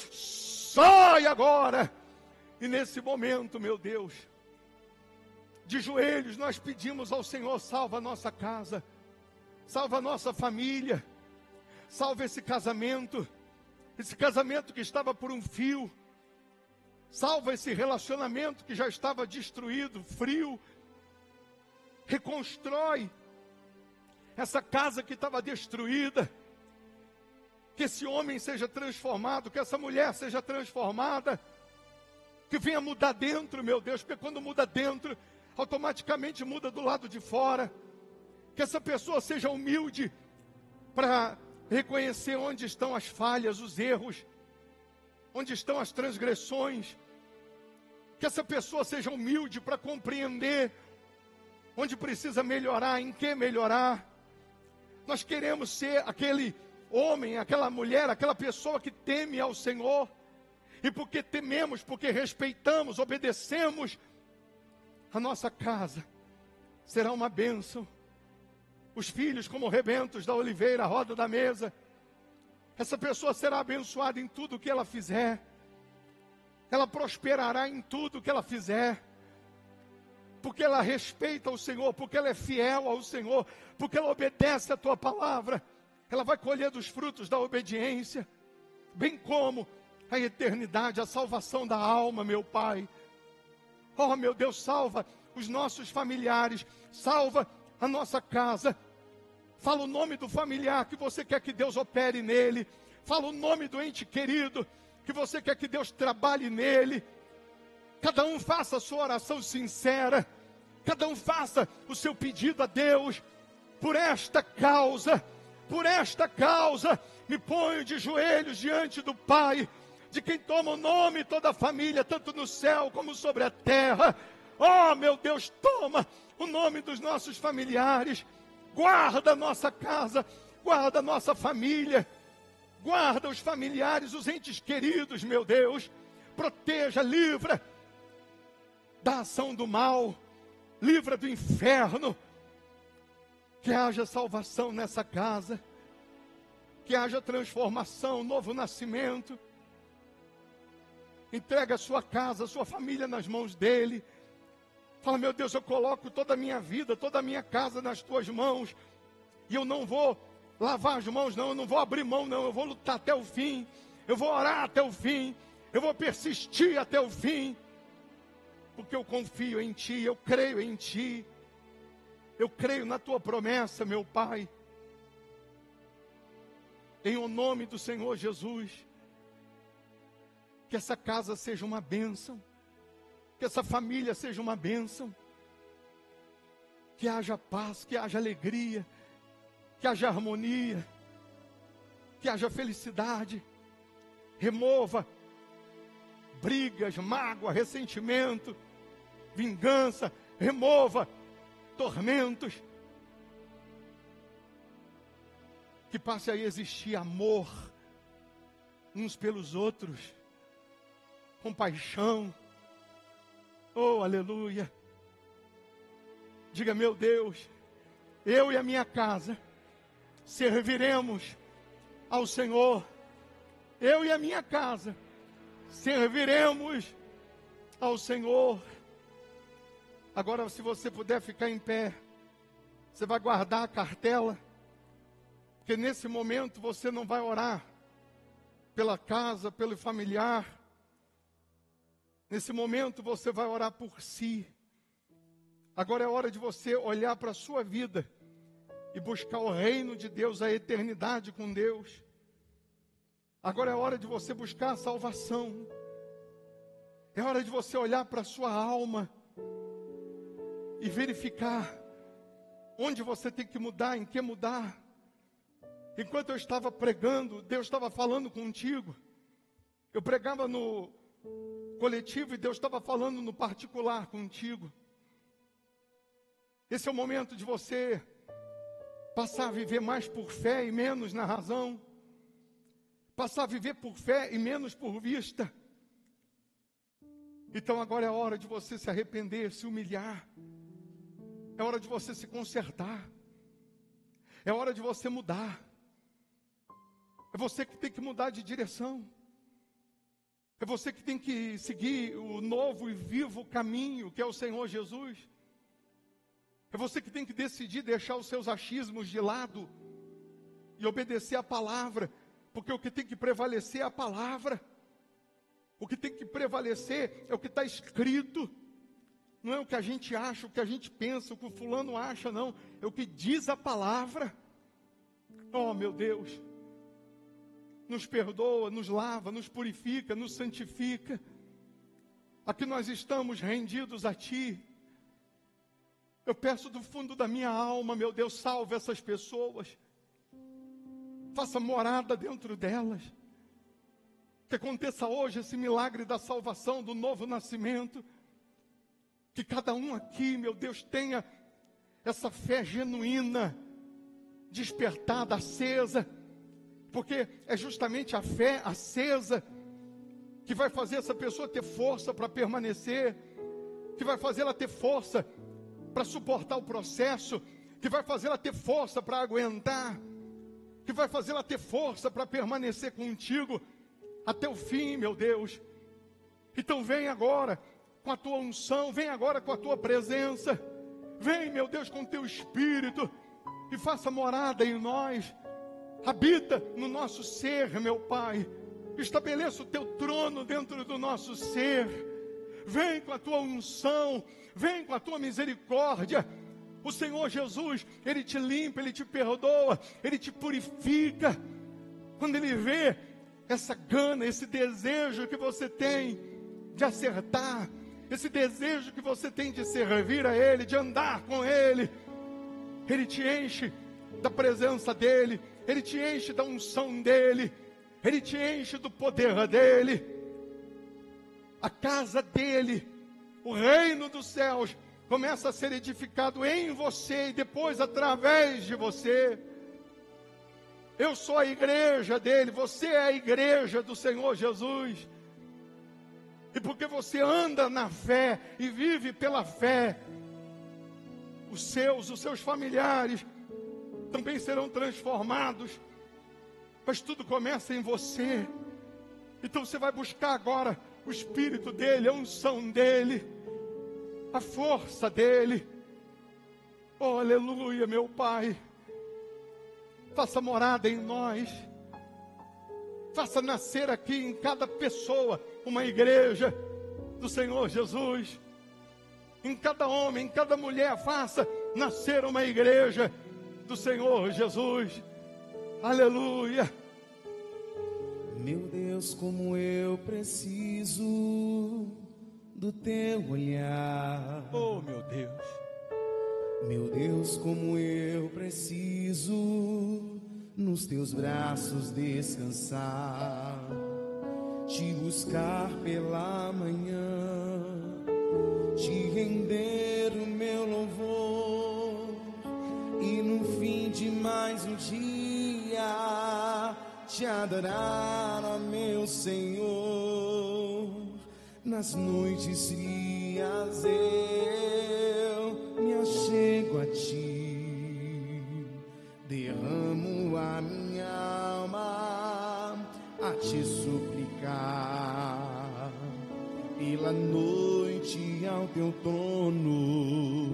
sai agora. E nesse momento, meu Deus, de joelhos nós pedimos ao Senhor: salva a nossa casa, salva a nossa família, salva esse casamento que estava por um fio, salva esse relacionamento que já estava destruído, frio, reconstrói essa casa que estava destruída, que esse homem seja transformado, que essa mulher seja transformada, que venha mudar dentro, meu Deus, porque quando muda dentro, automaticamente muda do lado de fora. Que essa pessoa seja humilde para reconhecer onde estão as falhas, os erros, onde estão as transgressões. Que essa pessoa seja humilde para compreender onde precisa melhorar, em que melhorar. Nós queremos ser aquele homem, aquela mulher, aquela pessoa que teme ao Senhor. E porque tememos, porque respeitamos, obedecemos, a nossa casa será uma bênção. Os filhos como rebentos da oliveira, à roda da mesa. Essa pessoa será abençoada em tudo que ela fizer. Ela prosperará em tudo que ela fizer. Porque ela respeita o Senhor, porque ela é fiel ao Senhor, porque ela obedece a tua palavra. Ela vai colher dos frutos da obediência, bem como a eternidade, a salvação da alma, meu Pai. Oh, meu Deus, salva os nossos familiares, salva a nossa casa. Fala o nome do familiar que você quer que Deus opere nele. Fala o nome do ente querido que você quer que Deus trabalhe nele. Cada um faça a sua oração sincera. Cada um faça o seu pedido a Deus. Por esta causa, me ponho de joelhos diante do Pai, de quem toma o nome toda a família, tanto no céu como sobre a terra. Oh, meu Deus, toma o nome dos nossos familiares. Guarda a nossa casa, guarda a nossa família, guarda os familiares, os entes queridos, meu Deus. Proteja, livra da ação do mal, livra do inferno. Que haja salvação nessa casa, que haja transformação, novo nascimento. Entrega a sua casa, a sua família nas mãos dele. Fala: meu Deus, eu coloco toda a minha vida, toda a minha casa nas tuas mãos. E eu não vou lavar as mãos, não. Eu não vou abrir mão, não. Eu vou lutar até o fim. Eu vou orar até o fim. Eu vou persistir até o fim. Porque eu confio em Ti, eu creio em Ti. Eu creio na Tua promessa, meu Pai. Em o nome do Senhor Jesus. Que essa casa seja uma bênção. Que essa família seja uma bênção. Que haja paz, que haja alegria. Que haja harmonia. Que haja felicidade. Remova brigas, mágoa, ressentimento, vingança. Remova tormentos. Que passe a existir amor uns pelos outros. Compaixão. Oh, aleluia. Diga: meu Deus, eu e a minha casa serviremos ao Senhor. Eu e a minha casa serviremos ao Senhor. Agora, se você puder ficar em pé, você vai guardar a cartela, porque nesse momento você não vai orar pela casa, pelo familiar. Nesse momento você vai orar por si. Agora é hora de você olhar para a sua vida e buscar o reino de Deus, a eternidade com Deus. Agora é hora de você buscar a salvação. É hora de você olhar para a sua alma e verificar onde você tem que mudar, em que mudar. Enquanto eu estava pregando, Deus estava falando contigo. Eu pregava no coletivo e Deus estava falando no particular contigo. Esse é o momento de você passar a viver mais por fé e menos na razão. Passar a viver por fé e menos por vista. Então agora é hora de você se arrepender, se humilhar. É hora de você se consertar. É hora de você mudar. É você que tem que mudar de direção. É você que tem que seguir o novo e vivo caminho que é o Senhor Jesus. É você que tem que decidir deixar os seus achismos de lado e obedecer a palavra, porque o que tem que prevalecer é a palavra. O que tem que prevalecer é o que está escrito. Não é o que a gente acha, o que a gente pensa, o que o fulano acha, não. É o que diz a palavra. Oh, meu Deus. Nos perdoa, nos lava, nos purifica, nos santifica. Aqui nós estamos rendidos a Ti. Eu peço do fundo da minha alma, meu Deus, salve essas pessoas. Faça morada dentro delas. Que aconteça hoje esse milagre da salvação, do novo nascimento. Que cada um aqui, meu Deus, tenha essa fé genuína, despertada, acesa. Porque é justamente a fé acesa que vai fazer essa pessoa ter força para permanecer, que vai fazer ela ter força para suportar o processo, que vai fazer ela ter força para aguentar, que vai fazer ela ter força para permanecer contigo até o fim, meu Deus. Então vem agora com a tua unção, vem agora com a tua presença, vem, meu Deus, com o teu Espírito e faça morada em nós. Habita no nosso ser, meu Pai. Estabeleça o teu trono dentro do nosso ser. Vem com a tua unção, vem com a tua misericórdia. O Senhor Jesus, Ele te limpa, Ele te perdoa, Ele te purifica. Quando Ele vê essa gana, esse desejo que você tem de acertar, esse desejo que você tem de servir a Ele, de andar com Ele, Ele te enche da presença dEle, Ele te enche da unção dEle, Ele te enche do poder dEle. A casa dEle, o reino dos céus, começa a ser edificado em você e depois através de você. Eu sou a igreja dEle, você é a igreja do Senhor Jesus. E porque você anda na fé e vive pela fé, os seus familiares também serão transformados. Mas tudo começa em você. Então você vai buscar agora o Espírito dEle, a unção dEle, a força dEle. Oh, aleluia, meu Pai. Faça morada em nós. Faça nascer aqui em cada pessoa uma igreja do Senhor Jesus. Em cada homem, em cada mulher, faça nascer uma igreja do Senhor Jesus. Aleluia. Meu Deus, como eu preciso do teu olhar. Oh, meu Deus. Meu Deus, como eu preciso nos teus braços descansar, te buscar pela manhã, te render o meu louvor, e no fim de mais um dia te adorar, ó meu Senhor. Nas noites frias eu me achego a ti, derramo a minha alma a te suplicar. Pela noite ao teu trono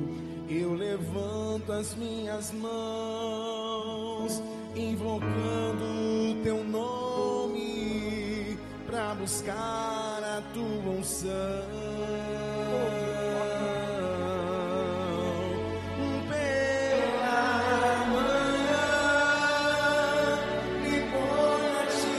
eu levanto as minhas mãos, invocando o teu nome pra buscar a tua unção. Pela manhã me ponho a te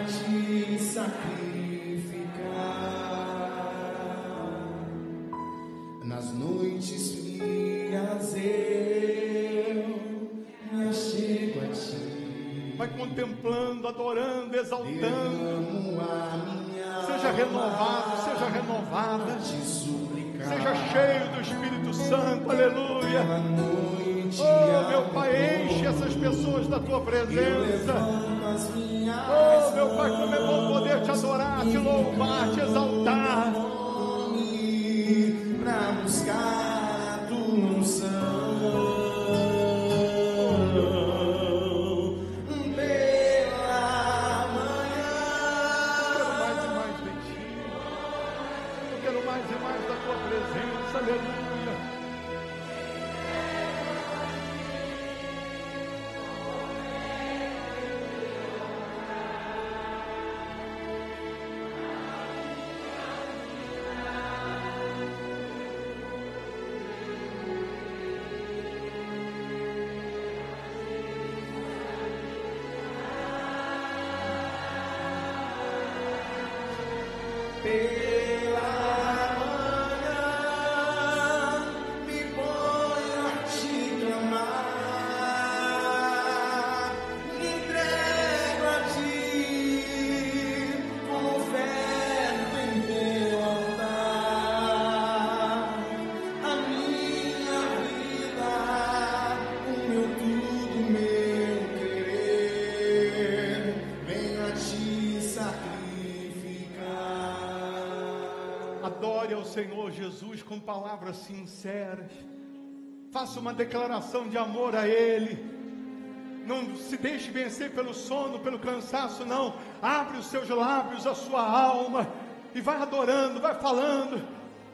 te sacrificar. Nas noites frias eu me achego a ti. Vai contemplando, adorando, exaltando. Derramo a minha Seja renovado, seja renovada. te suplicar. Seja cheio do Espírito Santo, aleluia. Pela noite Oh, meu Pai, enche essas pessoas da tua presença. as minhas Oh, meu Pai, como é bom poder te adorar, te louvar, te exaltar. pra buscar a tua unção. Pela manhã Quero mais e mais de ti. Eu quero mais e mais da tua presença, aleluia. pela manhã me ponho a te clamar, me entrego a ti com oferta em teu altar, a minha vida, o meu tudo, meu querer, venho a te sacrificar. Adore ao Senhor Jesus com palavras sinceras. Faça uma declaração de amor a Ele. Não se deixe vencer pelo sono, pelo cansaço, não. Abre os seus lábios, a sua alma, e vai adorando, vai falando,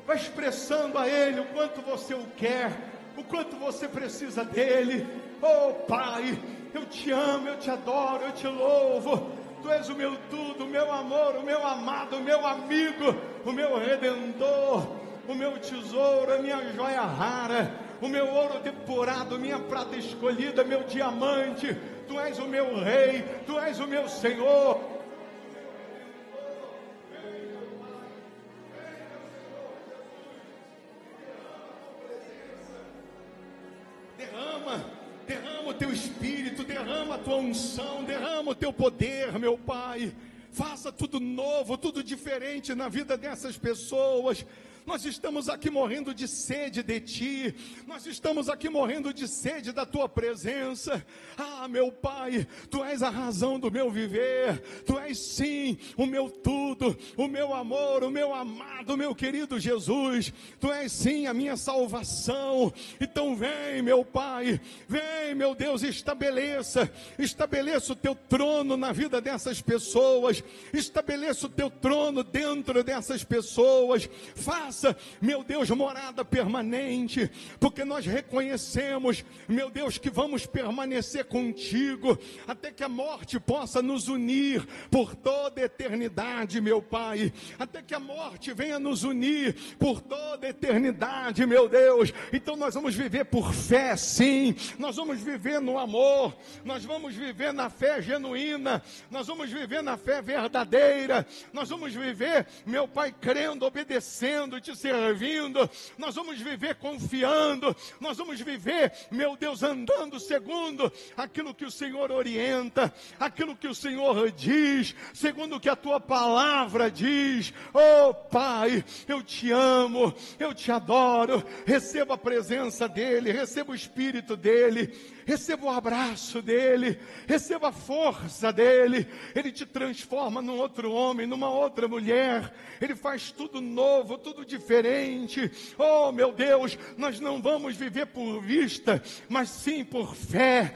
vai expressando a Ele o quanto você o quer, o quanto você precisa dEle. Oh Pai, eu te amo, eu te adoro, eu te louvo. Tu és o meu tudo, o meu amor, o meu amado, o meu amigo, o meu redentor, o meu tesouro, a minha joia rara, o meu ouro depurado, minha prata escolhida, meu diamante. Tu és o meu rei, tu és o meu Senhor. Derrama o teu Espírito, derrama a tua unção, derrama o teu poder, meu Pai. Faça tudo novo, tudo diferente na vida dessas pessoas. Nós estamos aqui morrendo de sede de Ti. Nós estamos aqui morrendo de sede da Tua presença. Ah, meu Pai, Tu és a razão do meu viver. Tu és sim o meu tudo, o meu amor, o meu amado, o meu querido Jesus. Tu és sim a minha salvação. Então vem, meu Pai, vem, meu Deus, estabeleça o Teu trono na vida dessas pessoas. Estabeleça o Teu trono dentro dessas pessoas. Faça, meu Deus, morada permanente, porque nós reconhecemos, meu Deus, que vamos permanecer contigo, até que a morte possa nos unir por toda a eternidade, meu Pai, até que a morte venha nos unir por toda a eternidade, meu Deus. Então nós vamos viver por fé, sim, nós vamos viver no amor, nós vamos viver na fé genuína, nós vamos viver na fé verdadeira, nós vamos viver, meu Pai, crendo, obedecendo, te servindo, nós vamos viver confiando, nós vamos viver, meu Deus, andando segundo aquilo que o Senhor orienta, aquilo que o Senhor diz, segundo o que a Tua palavra diz. Oh Pai, eu te amo, eu te adoro. Receba a presença dEle, receba o Espírito dEle, receba o abraço dEle, receba a força dEle. Ele te transforma num outro homem, numa outra mulher. Ele faz tudo novo, tudo diferente. Oh meu Deus, nós não vamos viver por vista, mas sim por fé,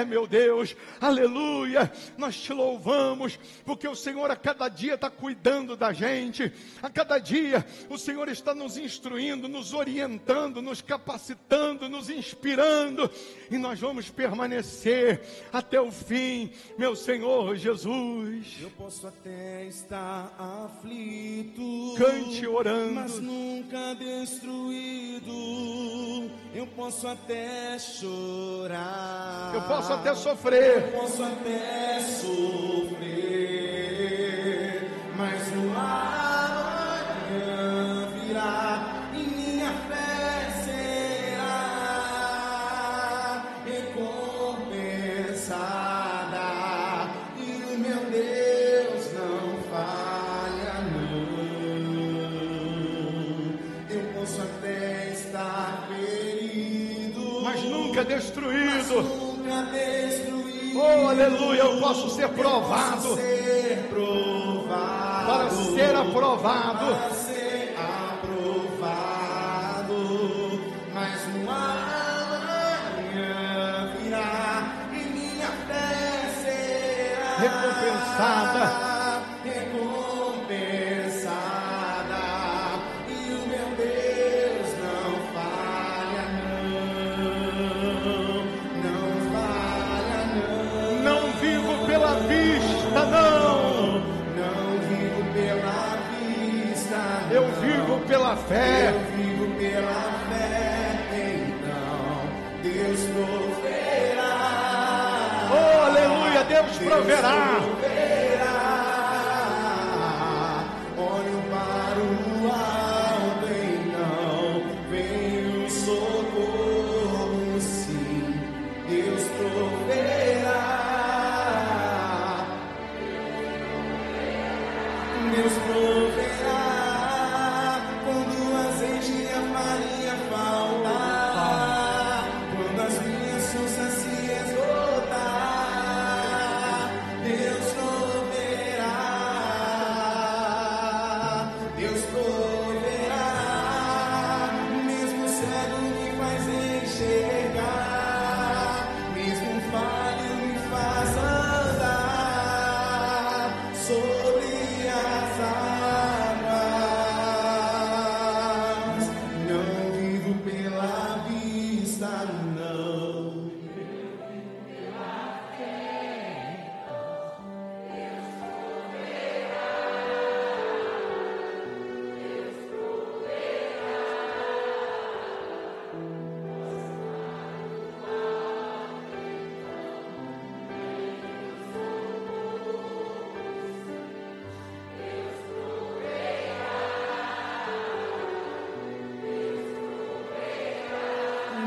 meu Deus, aleluia. Nós te louvamos, porque o Senhor a cada dia está cuidando da gente, a cada dia o Senhor está nos instruindo, nos orientando, nos capacitando, nos inspirando, e nós vamos permanecer até o fim, meu Senhor Jesus. Eu posso até estar aflito, cante orando, mas nunca destruído. Eu posso até chorar, eu posso até sofrer, eu posso até sofrer, recompensada, e o meu Deus não falha, não. Eu posso até estar ferido, mas nunca destruído. nunca destruído. Oh, aleluia, eu posso ser provado, para ser aprovado. Mas uma manhã virá e minha fé será recompensada, e o meu Deus não falha, não falha, não. Não vivo pela vista, não. Não vivo pela vista, Eu vivo pela fé. eu vivo pela fé. Então Deus proverá. Oh, aleluia, Deus proverá. Olho para o alto, então vem o socorro, sim, Deus proverá. Deus proverá quando o azeite e a farinha faltar, quando as minhas forças se esgotar. Deus proverá, Deus proverá. Mesmo cego me faz enxergar, mesmo falho me faz andar sobre as águas. Não vivo pela vista, não.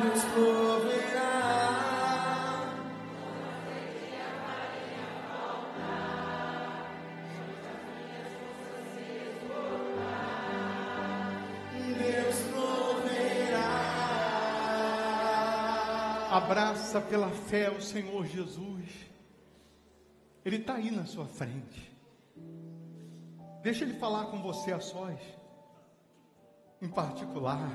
Deus proverá. Deus proverá. Abraça pela fé o Senhor Jesus. Ele está aí na sua frente. Deixa Ele falar com você a sós, em particular.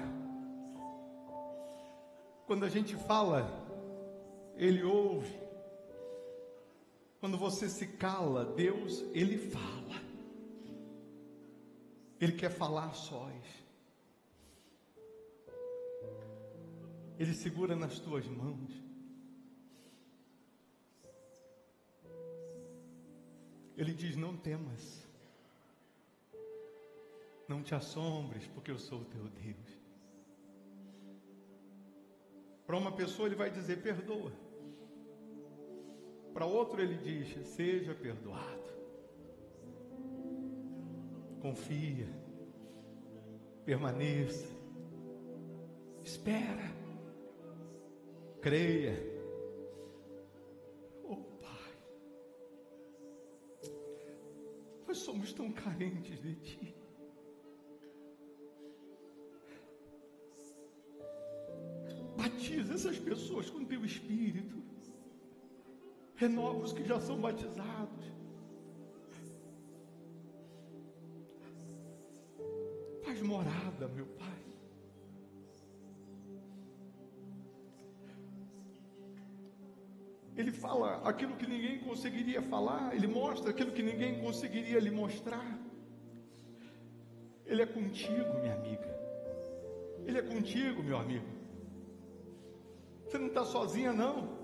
Quando a gente fala, Ele ouve. Quando você se cala, Deus, Ele fala. Ele quer falar a sós. Ele segura nas tuas mãos. Ele diz: não temas, não te assombres, porque eu sou o teu Deus. Para uma pessoa ele vai dizer: perdoa. Para outro ele diz: seja perdoado. Confia, permaneça, espera, creia. Oh Pai, nós somos tão carentes de Ti. Batiza essas pessoas com Teu Espírito. Renova os que já são batizados. Faz morada, meu Pai. Ele fala aquilo que ninguém conseguiria falar. Ele mostra aquilo que ninguém conseguiria lhe mostrar. Ele é contigo, minha amiga. Ele é contigo, meu amigo. Você não está sozinha, não.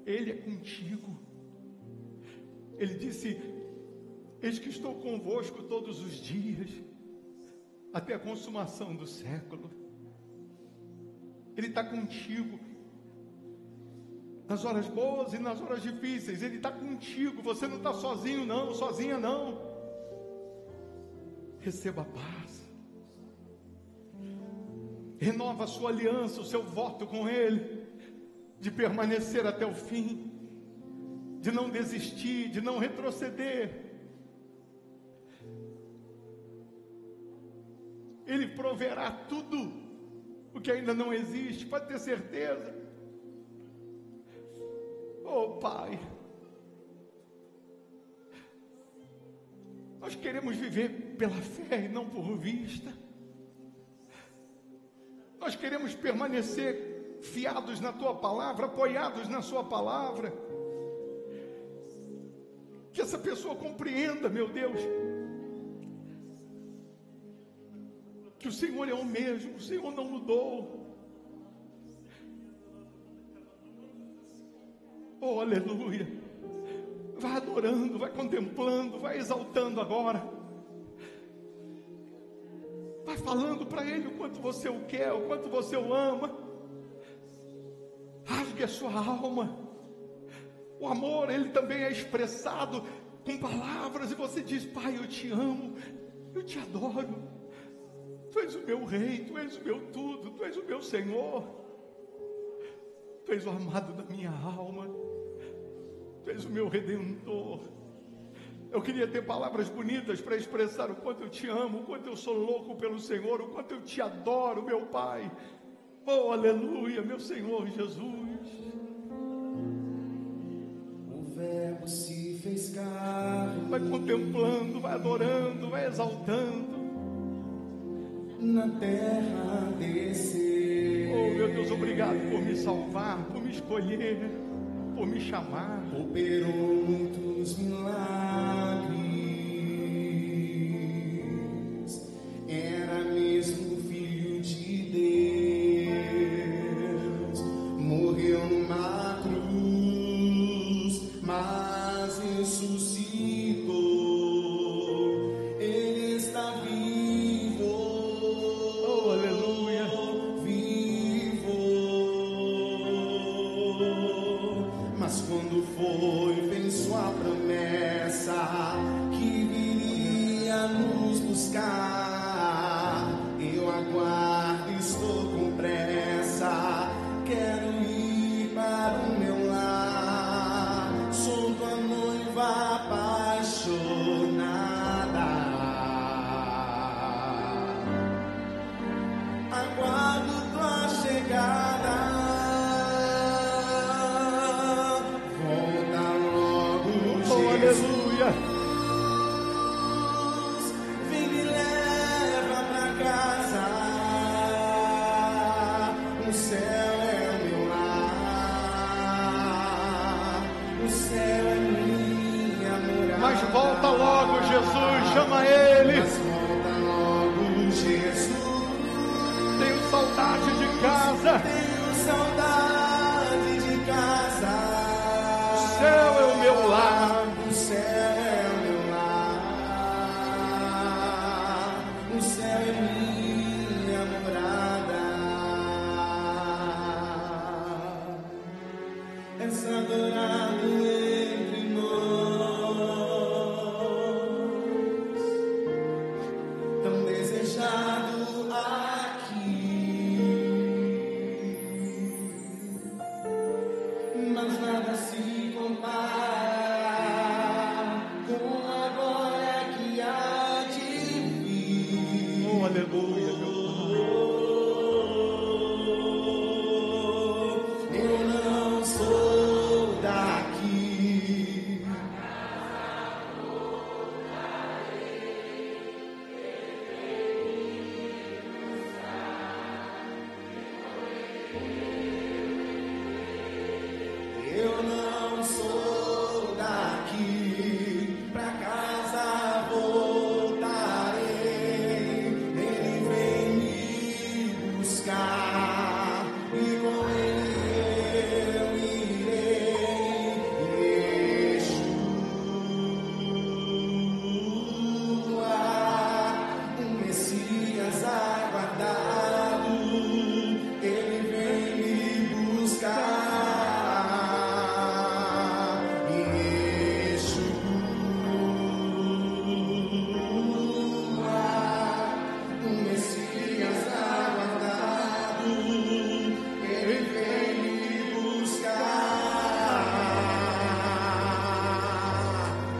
Ele é contigo. Ele disse: eis que estou convosco todos os dias, até a consumação do século. Ele está contigo, nas horas boas e nas horas difíceis. Ele está contigo. Você não está sozinho, não, sozinha, não. Receba a paz. Renova a sua aliança, o seu voto com Ele, de permanecer até o fim. de não desistir, de não retroceder. Ele proverá tudo o que ainda não existe, pode ter certeza. Oh Pai, nós queremos viver pela fé e não por vista. Nós queremos permanecer fiados na Tua palavra, apoiados na Sua palavra. Que essa pessoa compreenda, meu Deus, que o Senhor é o mesmo, o Senhor não mudou. Oh, aleluia. Vai adorando, vai contemplando, vai exaltando agora. Vai falando para Ele o quanto você o quer, o quanto você o ama. Rasgue a sua alma. O amor, ele também é expressado com palavras. E você diz: Pai, eu te amo, eu te adoro. Tu és o meu rei, Tu és o meu tudo, Tu és o meu Senhor. Tu és o amado da minha alma. Tu és o meu Redentor. Eu queria ter palavras bonitas para expressar o quanto eu te amo, o quanto eu sou louco pelo Senhor, o quanto eu te adoro, meu Pai. Oh, aleluia, meu Senhor Jesus. O Verbo se fez carne. Vai contemplando, vai adorando, vai exaltando. Na terra desceu. Oh, meu Deus, obrigado por me salvar, por me escolher, por me chamar. Operou muitos milagres. Era mesmo Filho de Deus. Morreu numa cruz, mas ressuscitou. Ele está vivo. Oh, aleluia. Vivo. Mas quando foi, fez sua promessa que viria nos buscar. Eu aguardo, estou com pressa. Quero ir para o meu lar. Sou tua noiva apaixonada. Aguardo tua chegada. Volta logo, Oh, Jesus. aleluia. Vem me leva pra casa. O céu é o meu lar. O céu é minha morada. Mas volta logo, Jesus, chama Ele. Mas volta logo, Jesus. Tenho saudade de casa. Tenho saudade de casa. O céu é o meu lar. O céu é o meu lar. O céu é minha morada. És adorado entre nós, tão desejado aqui. Mas nada se compara com a glória que há de vir. Oh, aleluia, meu Eu não sou daqui. Eu não sou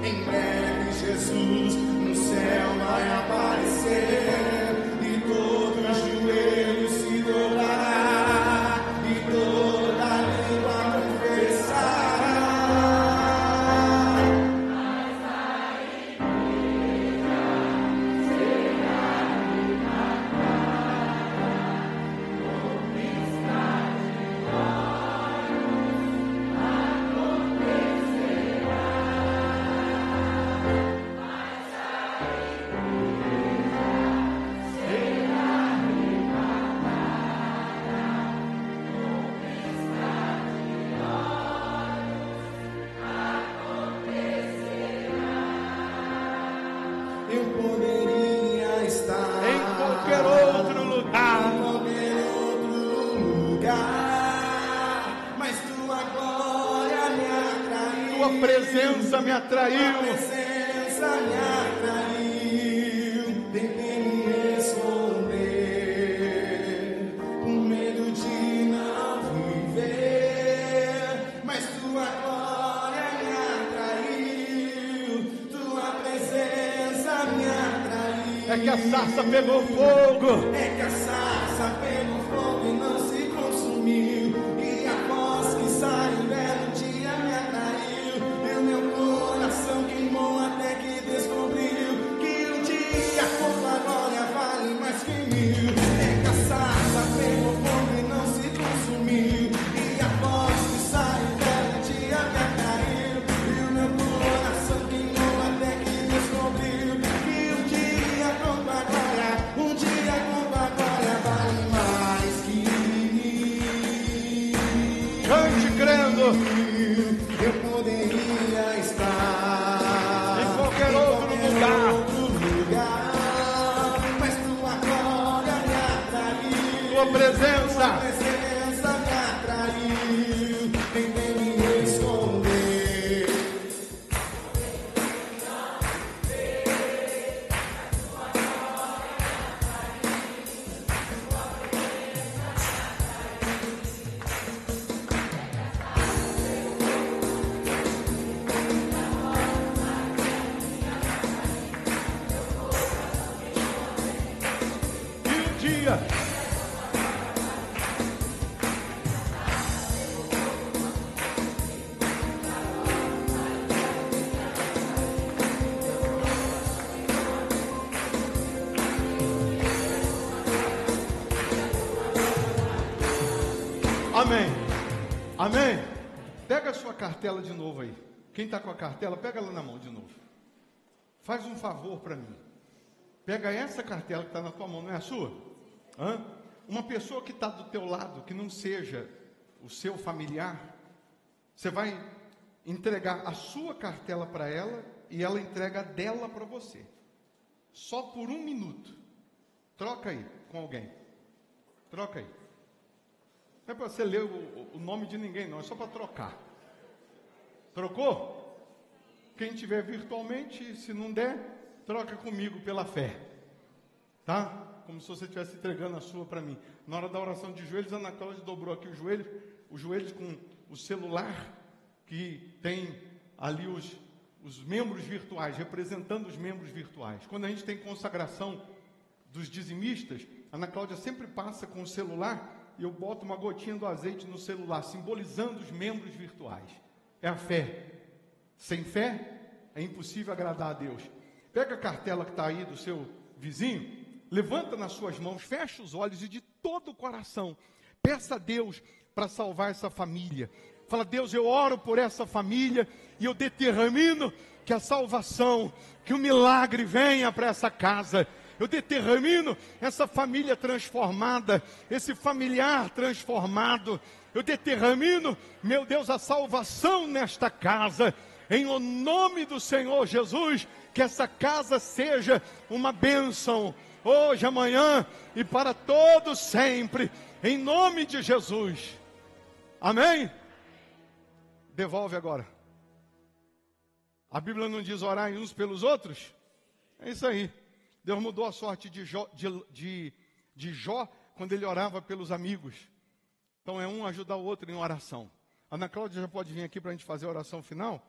Em breve Jesus no céu vai aparecer e todo joelho se dobrará e toda língua confessará. Eu poderia estar em qualquer outro lugar, mas tua glória me atraiu. tua presença me atraiu. Tua presença me atraiu. Tentei me esconder, com medo de não viver, mas tua glória me atraiu. Tua presença me atraiu. É que a sarça pegou fogo. É que a sarça pegou fogo e não se consumiu. E a voz que saiu belo dia me atraiu. E o meu coração queimou até que descobriu que um dia com tua glória vale mais que mil. É que a sarça pegou fogo e não se consumiu. E a voz que saiu belo dia me atraiu. E o meu coração queimou até que descobriu que um dia com tua glória, um dia com tua glória vale mais que mil. Cante crendo. Eu poderia estar Em qualquer outro lugar. mas tua glória me atraiu. Tua presença. Tua presença me atraiu. Tentei me esconder. E um dia, amém. Amém. Pega a sua cartela de novo aí. Quem está com a cartela, pega ela na mão de novo. Faz um favor para mim. Pega essa cartela que está na tua mão, não é a sua? Hã? Uma pessoa que está do teu lado, que não seja o seu familiar, você vai entregar a sua cartela para ela e ela entrega a dela para você. Só por 1 minuto. Troca aí com alguém. Troca aí. Não é para você ler o nome de ninguém, não. É só para trocar. Trocou? Quem tiver virtualmente, se não der, troca comigo pela fé. Tá? Como se você estivesse entregando a sua para mim. Na hora da oração de joelhos, a Ana Cláudia dobrou aqui os joelhos com o celular, que tem ali os membros virtuais, representando os membros virtuais. Quando a gente tem consagração dos dizimistas, a Ana Cláudia sempre passa com o celular e eu boto uma gotinha do azeite no celular, simbolizando os membros virtuais. É a fé. Sem fé, é impossível agradar a Deus. Pega a cartela que está aí do seu vizinho, levanta nas suas mãos, fecha os olhos e de todo o coração, peça a Deus para salvar essa família. Fala: Deus, eu oro por essa família e eu determino que a salvação, que o milagre venha para essa casa. Eu determino essa família transformada, esse familiar transformado. Eu determino, meu Deus, a salvação nesta casa. Em nome do Senhor Jesus, que essa casa seja uma bênção, hoje, amanhã e para todos sempre, em nome de Jesus. Amém? Devolve agora. A Bíblia não diz orar uns pelos outros? É isso aí. Deus mudou a sorte de Jó quando ele orava pelos amigos. Então é um ajudar o outro em oração. A Ana Cláudia já pode vir aqui para a gente fazer a oração final.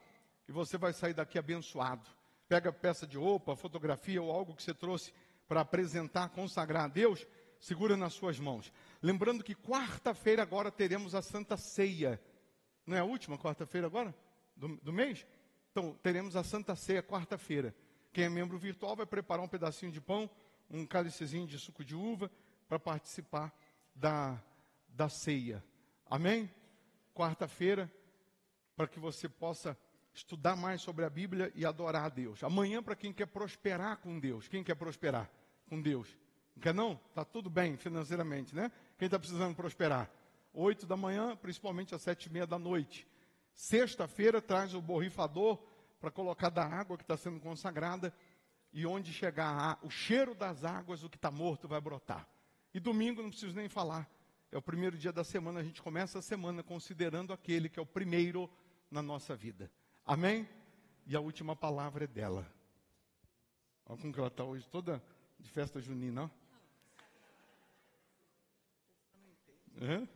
e você vai sair daqui abençoado. Pega a peça de roupa, fotografia ou algo que você trouxe para apresentar, consagrar a Deus, segura nas suas mãos. Lembrando que quarta-feira agora teremos a Santa Ceia. Não é a última quarta-feira agora? Do mês? Então, teremos a Santa Ceia quarta-feira. Quem é membro virtual vai preparar um pedacinho de pão, um cálicezinho de suco de uva, para participar da ceia. Amém? Quarta-feira, para que você possa estudar mais sobre a Bíblia e adorar a Deus. Amanhã, para quem quer prosperar com Deus. Quem quer prosperar com Deus? Não quer não? Está tudo bem financeiramente, né? Quem está precisando prosperar? 8 da manhã, principalmente às 7:30 da noite. Sexta-feira, traz o borrifador para colocar da água que está sendo consagrada. E onde chegar o cheiro das águas, o que está morto vai brotar. E domingo, não preciso nem falar. É o primeiro dia da semana, a gente começa a semana considerando aquele que é o primeiro na nossa vida. Amém? E a última palavra é dela. Olha como que ela está hoje, toda de festa junina. É?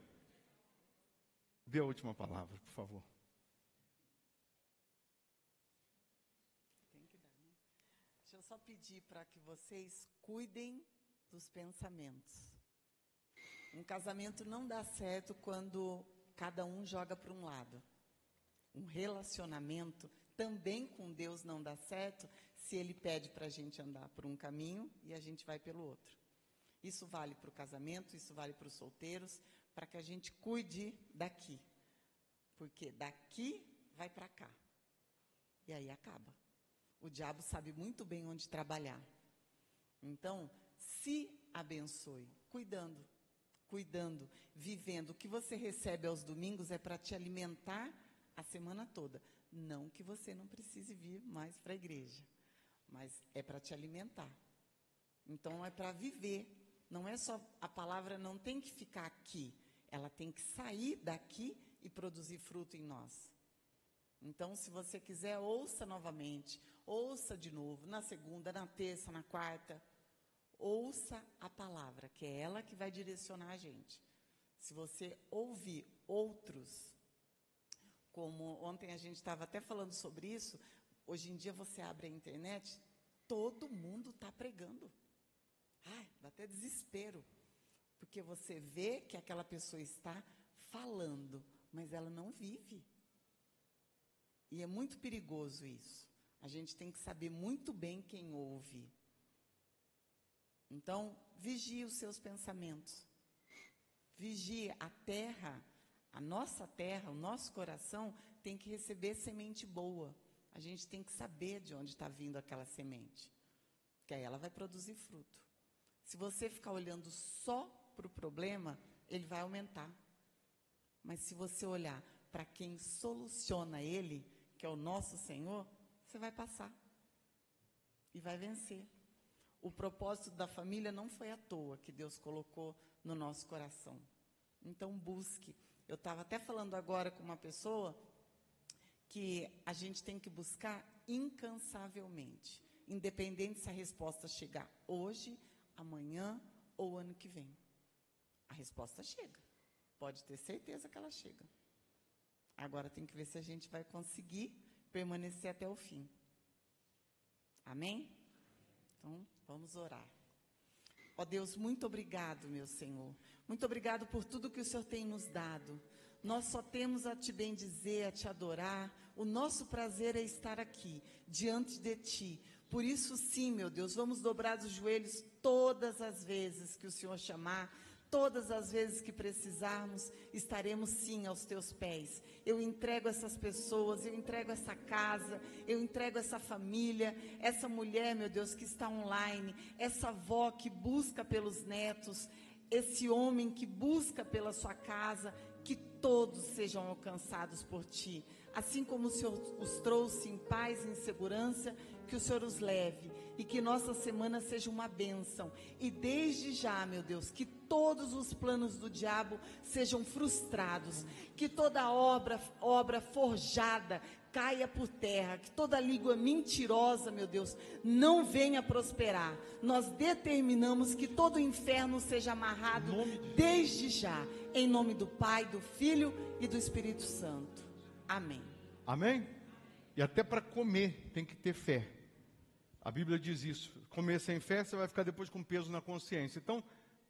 Dê a última palavra, por favor. Tem que dar, né? Deixa eu só pedir para que vocês cuidem dos pensamentos. Um casamento não dá certo quando cada um joga para um lado. Um relacionamento também com Deus não dá certo se Ele pede para a gente andar por um caminho e a gente vai pelo outro. Isso vale para o casamento, isso vale para os solteiros, para que a gente cuide daqui. Porque daqui vai para cá. E aí acaba. O diabo sabe muito bem onde trabalhar. Então, se abençoe, cuidando, vivendo. O que você recebe aos domingos é para te alimentar a semana toda. Não que você não precise vir mais para a igreja, mas é para te alimentar. Então é para viver. Não é só, a palavra não tem que ficar aqui, ela tem que sair daqui e produzir fruto em nós. Então, se você quiser, ouça novamente, ouça de novo, na segunda, na terça, na quarta. Ouça a palavra, que é ela que vai direcionar a gente. Se você ouvir outros, como ontem a gente estava até falando sobre isso, hoje em dia você abre a internet, todo mundo está pregando. Ai, dá até desespero, porque você vê que aquela pessoa está falando, mas ela não vive. E é muito perigoso isso. A gente tem que saber muito bem quem ouve. Então, vigie os seus pensamentos. Vigie a terra, a nossa terra, o nosso coração tem que receber semente boa. A gente tem que saber de onde está vindo aquela semente, que aí ela vai produzir fruto. Se você ficar olhando só para o problema, ele vai aumentar. Mas se você olhar para quem soluciona ele, que é o nosso Senhor, você vai passar e vai vencer. O propósito da família não foi à toa que Deus colocou no nosso coração. Então, busque. Eu estava até falando agora com uma pessoa que a gente tem que buscar incansavelmente, independente se a resposta chegar hoje, amanhã ou ano que vem. A resposta chega. Pode ter certeza que ela chega. Agora tem que ver se a gente vai conseguir permanecer até o fim. Amém? Então, vamos orar. Ó Deus, muito obrigado, meu Senhor. Muito obrigado por tudo que o Senhor tem nos dado. Nós só temos a te bendizer, a te adorar. O nosso prazer é estar aqui, diante de ti. Por isso, sim, meu Deus, vamos dobrar os joelhos todas as vezes que o Senhor chamar. Todas as vezes que precisarmos, estaremos sim aos teus pés. Eu entrego essas pessoas, eu entrego essa casa, eu entrego essa família, essa mulher, meu Deus, que está online, essa avó que busca pelos netos, esse homem que busca pela sua casa, que todos sejam alcançados por ti. Assim como o Senhor os trouxe em paz e em segurança, que o Senhor os leve e que nossa semana seja uma bênção. E desde já, meu Deus, que todos os planos do diabo sejam frustrados, que toda obra forjada caia por terra, que toda língua mentirosa, meu Deus, não venha prosperar. Nós determinamos que todo o inferno seja amarrado desde já, em nome do Pai, do Filho e do Espírito Santo. Amém. Amém? E até para comer tem que ter fé. A Bíblia diz isso. Comer sem fé, você vai ficar depois com peso na consciência. Então,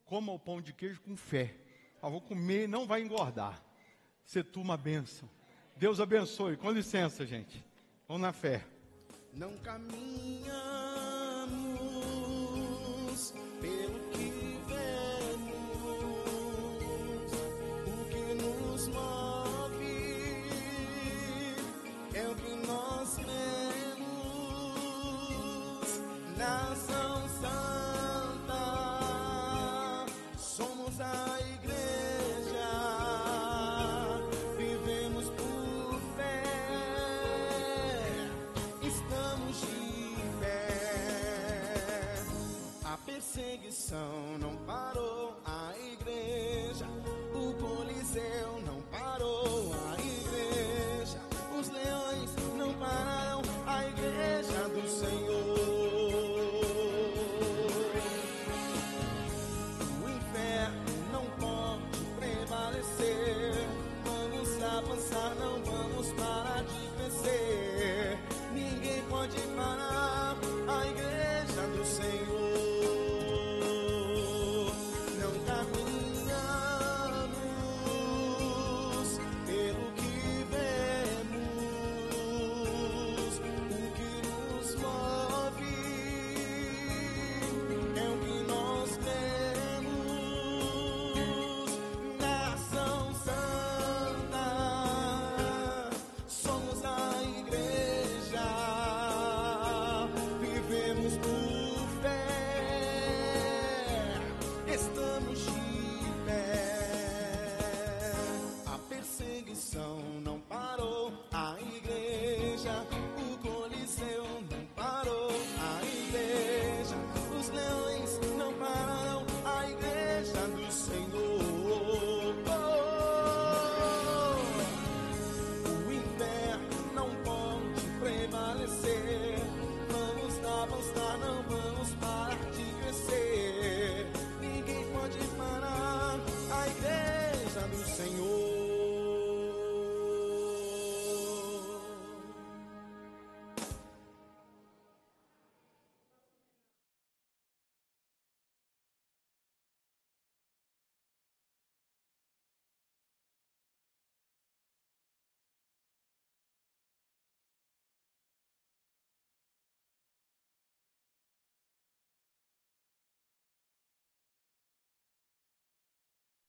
coma o pão de queijo com fé. Vou comer, não vai engordar. Ser tu uma bênção. Deus abençoe. Com licença, gente. Vamos na fé. Não caminhamos pelo que vemos, o que nos move é o que nós cremos. Nação Santa, somos a igreja, vivemos por fé, estamos de pé. A perseguição não parou a igreja, o Coliseu não parou a igreja, os leões não pararam a igreja do Senhor. O inferno não pode prevalecer, vamos avançar, não vamos parar de vencer. Ninguém pode parar a igreja do Senhor. Não caminhamos pelo que vemos, o que nos move é o que nós temos. Nação Santa, somos a igreja, vivemos por fé, estamos de pé. A perseguição não parou a igreja,